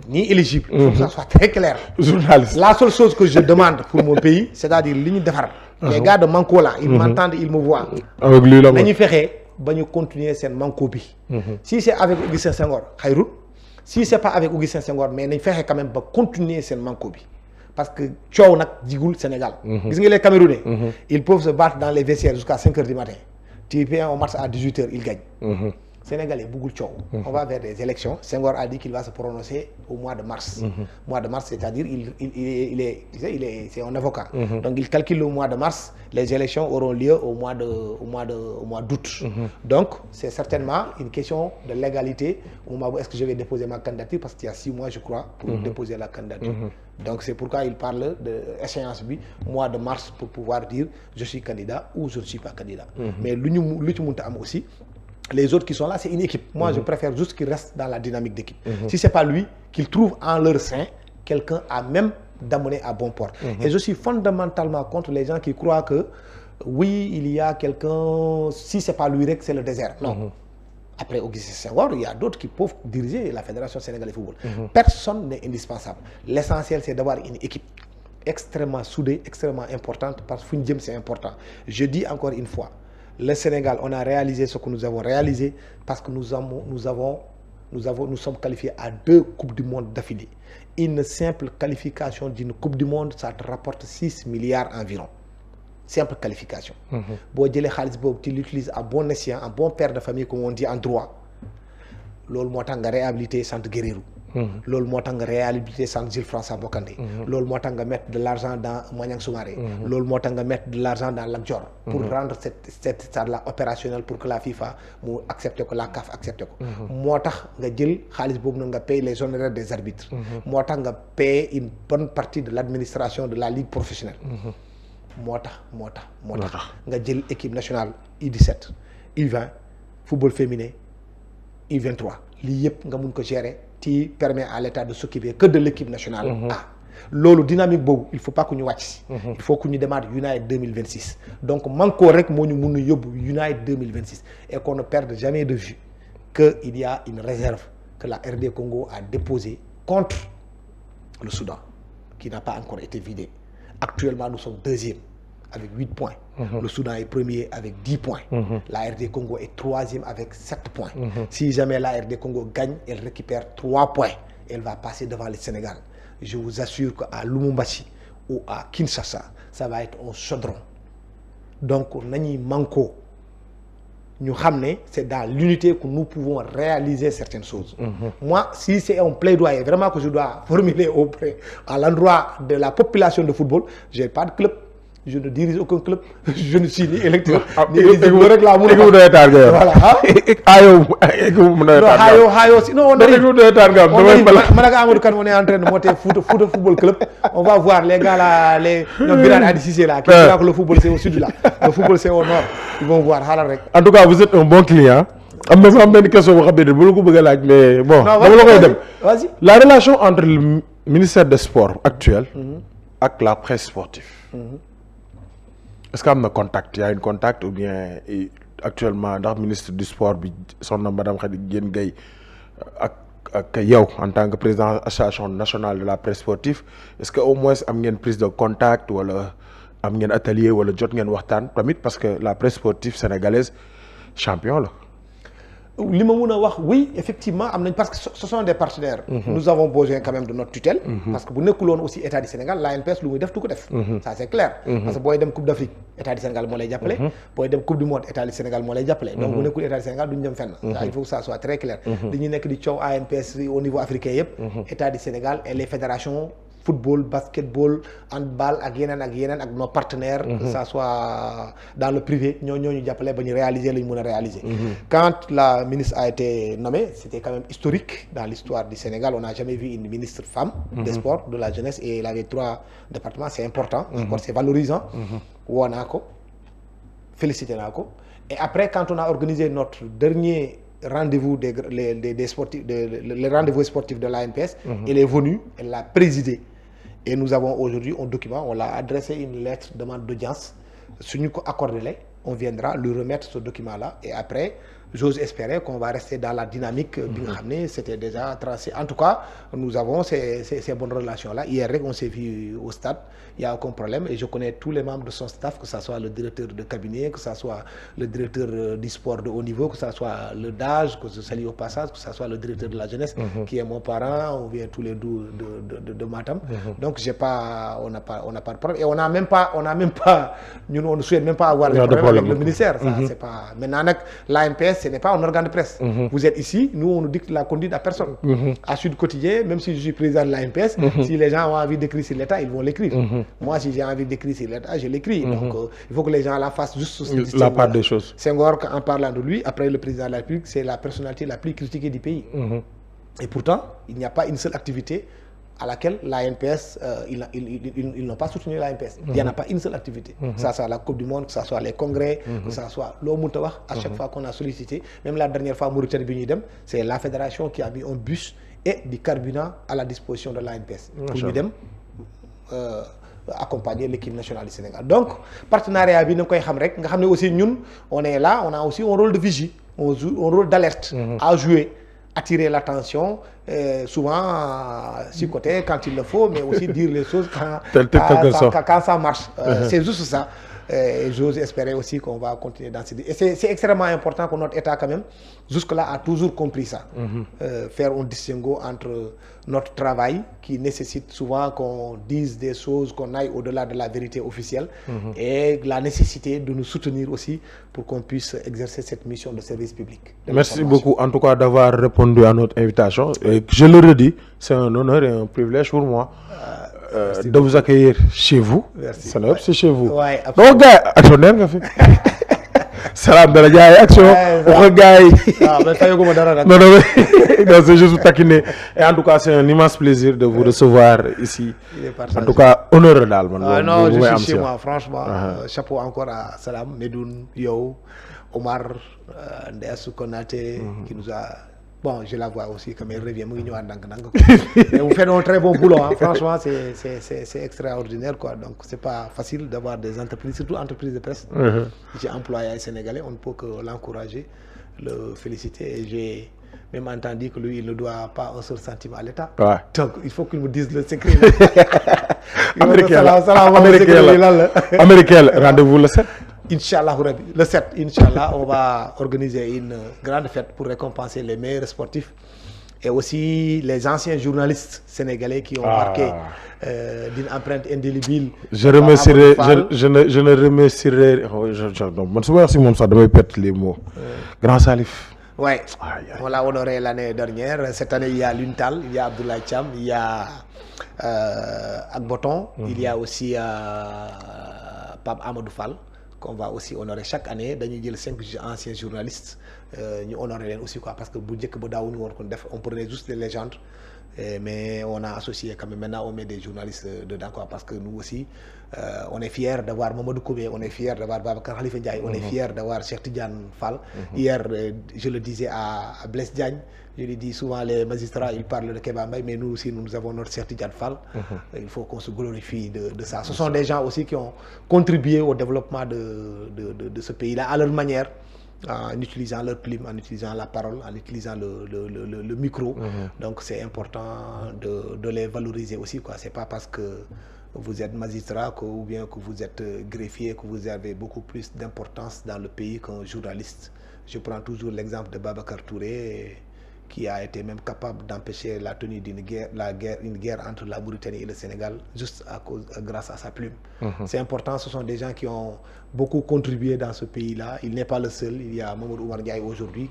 [SPEAKER 2] ni éligible. Il faut que ça soit très clair.
[SPEAKER 1] Journaliste.
[SPEAKER 2] La seule chose que je demande pour mon pays, c'est-à-dire l'ligne de phare. Les gars de Manko là, ils m'entendent, ils me voient.
[SPEAKER 1] Avec lui là.
[SPEAKER 2] Nous faisons continuer cette Manko bi. Si c'est avec Augustin Senghor, Khaïrou. Si c'est pas avec Augustin Senghor, mais nous faisons quand même continuer cette Manko bi. Parce que Tchao nak digul Sénégal. Vous voyez les Camerounais, ils peuvent se battre dans les vestiaires jusqu'à 5h du matin. Tu fais un match à 18h, ils gagnent. Sénégalais beaucoup de Tchao. On va vers des élections. Senghor a dit qu'il va se prononcer au mois de mars. Mois de mars, c'est-à-dire c'est un avocat. Donc il calcule le mois de mars. Les élections auront lieu au mois d'août. Donc c'est certainement une question de légalité. Est-ce que je vais déposer ma candidature? Parce qu'il y a 6 mois, je crois, pour déposer la candidature. Donc c'est pourquoi il parle de échéance bi mois de mars pour pouvoir dire je suis candidat ou je ne suis pas candidat. Mais l'union aussi. Les autres qui sont là, c'est une équipe. Moi, je préfère juste qu'ils restent dans la dynamique d'équipe. Si ce n'est pas lui, qu'ils trouvent en leur sein quelqu'un à même d'amener à bon port. Et je suis fondamentalement contre les gens qui croient que oui, il y a quelqu'un, si ce n'est pas lui, c'est le désert. Non. Après Augustin Senghor, il y a d'autres qui peuvent diriger la Fédération sénégalaise de football. Personne n'est indispensable. L'essentiel, c'est d'avoir une équipe extrêmement soudée, extrêmement importante, parce que Foundiam, c'est important. Je dis encore une fois, le Sénégal, on a réalisé ce que nous avons réalisé parce que nous sommes qualifiés à 2 Coupes du Monde d'affilée. Une simple qualification d'une Coupe du Monde, ça te rapporte 6 milliards environ. Simple qualification. Tu l'utilises à bon escient, à bon père de famille, comme on dit en droit. Lors de réhabilité Centre Guerrero. loolu moo tax nga réhabiliter centre Jules François Bocandé. loolu moo tax nga mettre de l'argent dans Maniang Soumaré. loolu moo tax nga mettre de l'argent dans Lat Dior. pour rendre cette stade là opérationnel pour que la FIFA mu accepté ko la CAF accepté ko. moo tax nga jël xaalis boobu noonu nga paye les honoraires des arbitres. moo tax nga paye une bonne partie de l'administration de la ligue professionnelle. moo tax nga jël équipe nationale U17 U20 football féminin U23 lii yëpp nga mun ko gérer qui permet à l'État de s'occuper que de l'équipe nationale A. loolu dynamique boobu il faut pas que ñu wàcc si. il faut que ñu démarre United 2026 donc manko rek moo ñu mun a yóbbu United 2026 et qu'on ne perde jamais de vue que il y a une réserve que la RD Congo a déposée contre le Soudan qui n'a pas encore été vidée. Actuellement, nous sommes deuxième avec 8 points. Le Soudan est premier avec 10 points. La RD Congo est troisième avec 7 points. Si jamais la RD Congo gagne, elle récupère 3 points. Elle va passer devant le Sénégal. Je vous assure qu'à Lumumbashi ou à Kinshasa, ça va être un chaudron. Donc, Nani Manko, nous ramener, c'est dans l'unité que nous pouvons réaliser certaines choses. Moi, si c'est un plaidoyer vraiment que je dois formuler à l'endroit de la population de football, je n'ai pas de club, je ne dirige aucun club, je ne suis ni électeur, ni éligible. Voilà. On est en train de monter football club. On va voir les gars là, les Biran Adississé là, qui croient que le football c'est au sud là. Le football c'est au nord. Ils vont voir. En
[SPEAKER 1] tout cas, vous êtes un bon client. Une question, mais bon,
[SPEAKER 2] vas-y.
[SPEAKER 1] La relation entre le ministère des Sports actuel et la presse sportive. Est-ce qu'il y a un contact? Il y a un contact ou bien actuellement, le ministre du Sport, son nom, Mme Khady Diène Gaye, en tant que président de l'association nationale de la presse sportive, est-ce qu'au moins il y a une prise de contact ou un atelier ou un parce que la presse sportive sénégalaise, champion là?
[SPEAKER 2] Oui, effectivement, parce que ce sont des partenaires. Nous avons besoin quand même de notre tutelle. Parce que vous n'êtes aussi État du Sénégal, l'ANPS, nous devons tout faire. Ça c'est clair. Parce que pour aller Coupe d'Afrique, État du Sénégal, moi les appelé. Pour aller Coupe du Monde, État du Sénégal, moi les appelé. Donc vous n'êtes État du Sénégal, nous devons faire. Il faut que ça soit très clair. Nous n'avons que ANPS au niveau africain, État du Sénégal et les fédérations. Football, basketball, handball, avec nos partenaires, que ça soit dans le privé, nous avons réalisé ce qu'on a réalisé. Quand la ministre a été nommée, c'était quand même historique dans l'histoire du Sénégal. On n'a jamais vu une ministre femme des sports, de la jeunesse, et elle avait 3 départements, c'est important, c'est valorisant. Félicité Nako. Et après, quand on a organisé notre dernier rendez-vous des sportifs, le rendez-vous sportif de l'ANPS, elle est venue, elle l'a présidé. Et nous avons aujourd'hui un document, on l'a adressé une lettre de demande d'audience. Si nous accordons, on viendra lui remettre ce document-là. Et après, j'ose espérer qu'on va rester dans la dynamique. C'était déjà tracé. En tout cas, nous avons ces bonnes relations-là. Hier, on s'est vu au stade. Il n'y a aucun problème. Et je connais tous les membres de son staff, que ce soit le directeur de cabinet, que ce soit le directeur du sport de haut niveau, que ce soit le DAGE, que je salue au passage, que ce soit le directeur de la jeunesse, qui est mon parent. On vient tous les deux de Matam. Donc, on n'a pas de problème. Et on ne souhaite même pas avoir de problème avec le ministère. Ça, c'est pas... Maintenant, l'ANPS, ce n'est pas un organe de presse. Vous êtes ici, nous on nous dicte la conduite à personne. À Sud Quotidien, même si je suis président de l'ANPS, si les gens ont envie d'écrire sur l'État, ils vont l'écrire. Moi, si j'ai envie d'écrire sur l'État, je l'écris. Donc il faut que les gens la fassent juste
[SPEAKER 1] la part des choses.
[SPEAKER 2] Senghor, en parlant de lui, après le président de la République, c'est la personnalité la plus critiquée du pays. Et pourtant, il n'y a pas une seule activité à laquelle l'ANPS, ils n'ont pas soutenu l'ANPS. Il n'y en a pas une seule activité. Que ce soit la Coupe du Monde, que ce soit les congrès, que ce soit l'Omutawak, à chaque fois qu'on a sollicité, même la dernière fois, Mauritanie Binidem, c'est la fédération qui a mis un bus et du carburant à la disposition de l'ANPS. Pour Binidem, accompagner l'équipe nationale du Sénégal. Donc, partenariat, aussi, nous, on est là, on a aussi un rôle de vigie, un rôle d'alerte à jouer. Attirer l'attention, souvent côté quand il le faut, mais aussi dire les choses quand ça marche. C'est juste ça. Et j'ose espérer aussi qu'on va continuer dans cette... Et c'est extrêmement important que notre État, quand même, jusque-là, a toujours compris ça. Faire un distinguo entre notre travail, qui nécessite souvent qu'on dise des choses, qu'on aille au-delà de la vérité officielle, et la nécessité de nous soutenir aussi pour qu'on puisse exercer cette mission de service public.
[SPEAKER 1] Merci beaucoup, en tout cas, d'avoir répondu à notre invitation. Et je le redis, c'est un honneur et un privilège pour moi de vous accueillir chez vous.
[SPEAKER 2] Merci.
[SPEAKER 1] C'est chez vous.
[SPEAKER 2] Ouais,
[SPEAKER 1] donc gars yi actionnaire nga fi salaam dala jaay action wax gars yi
[SPEAKER 2] mais fayaguma dara nag.
[SPEAKER 1] non c'est juste pour taquiner. Et en tout cas c'est un immense plaisir de vous recevoir ici. En tout cas honneur daal man.
[SPEAKER 2] Non, je suis chez moi franchement. Chapeau encore à Salam, Medoune, yow, Omar, Ndeyassou Konaté qui nous a... Bon, je la vois aussi comme elle revient. Mais vous faites un très bon boulot, hein. Franchement, c'est extraordinaire, quoi. Donc, c'est pas facile d'avoir des entreprises, surtout entreprises de presse. J'ai employé un Sénégalais, on ne peut que l'encourager, le féliciter. Et j'ai même entendu que lui, il ne doit pas un seul centime à l'État.
[SPEAKER 1] Ouais.
[SPEAKER 2] Donc, il faut qu'il me dise le secret.
[SPEAKER 1] Américain, rendez-vous le 7.
[SPEAKER 2] Inch'Allah, le 7, Inch'Allah, on va organiser une grande fête pour récompenser les meilleurs sportifs et aussi les anciens journalistes sénégalais qui ont marqué d'une empreinte indélébile.
[SPEAKER 1] Je remercierai, je ne remercierai, merci mon ça devait perdre les mots. Grand Salif.
[SPEAKER 2] Ouais, on l'a honoré l'année dernière. Cette année, il y a Luntal, il y a Abdoulaye Cham, il y a Agboton, il y a aussi Pape Amadou Fall, qu'on va aussi honorer chaque année. Dañuy jël 5 anciens journalistes ñu honorer leen aussi, quoi, parce que bu njëkk ba daawuñu woon kon def, on prenait juste des légendes, mais on a associé quand même, maintenant on met des journalistes dedans, quoi, parce que nous aussi on est fiers d'avoir Mamadou Koubé, on est fiers d'avoir Babacar Khalifa Ndiaye, on est fiers d'avoir Cheikh Tidiane Fall. Hier je le disais à Blaise Diagne, je lui dis souvent les magistrats ils parlent de Kéba Mbaye, mais nous aussi nous avons notre Cheikh Tidiane Fall. Il faut qu'on se glorifie de ça. Ce sont des gens aussi qui ont contribué au développement de ce pays-là à leur manière, en utilisant leur plume, en utilisant la parole, en utilisant le micro. Donc c'est important de les valoriser aussi, quoi. C'est pas parce que vous êtes magistrat ou bien que vous êtes greffier que vous avez beaucoup plus d'importance dans le pays qu'un journaliste. Je prends toujours l'exemple de Babacar Touré, qui a été même capable d'empêcher la tenue d'une guerre, une guerre entre la Mauritanie et le Sénégal, juste grâce à sa plume. C'est important, ce sont des gens qui ont beaucoup contribué dans ce pays-là. Il n'est pas le seul, il y a Mamadou Oumar Ndiaye aujourd'hui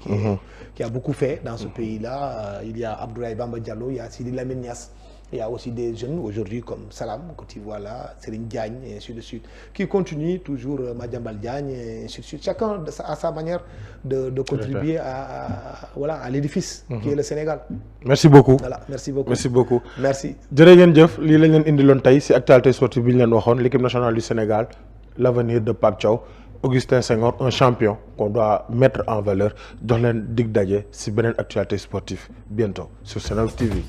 [SPEAKER 2] qui a beaucoup fait dans ce pays-là. Il y a Abdoulaye Bamba Diallo, il y a Sidi Lamine Niass. Il y a aussi des jeunes aujourd'hui comme Salam, que tu vois là, Serigne Diagne, et ainsi de suite, qui continuent toujours, Madiambal Diagne, et ainsi de suite. Chacun a sa manière de contribuer à l'édifice qui est le Sénégal.
[SPEAKER 1] Merci beaucoup.
[SPEAKER 2] Voilà, merci beaucoup.
[SPEAKER 1] Merci beaucoup.
[SPEAKER 2] Merci.
[SPEAKER 1] jërë ngeen jëf lii lañ leen indiloon tey si actualité sportive bi ñu leen waxoon l'équipe nationale du Sénégal, l'avenir de Pape Thiaw, Augustin Senghor, un champion qu'on doit mettre en valeur. jox leen dig daje si beneen actualité sportive bientôt sur Sen TV.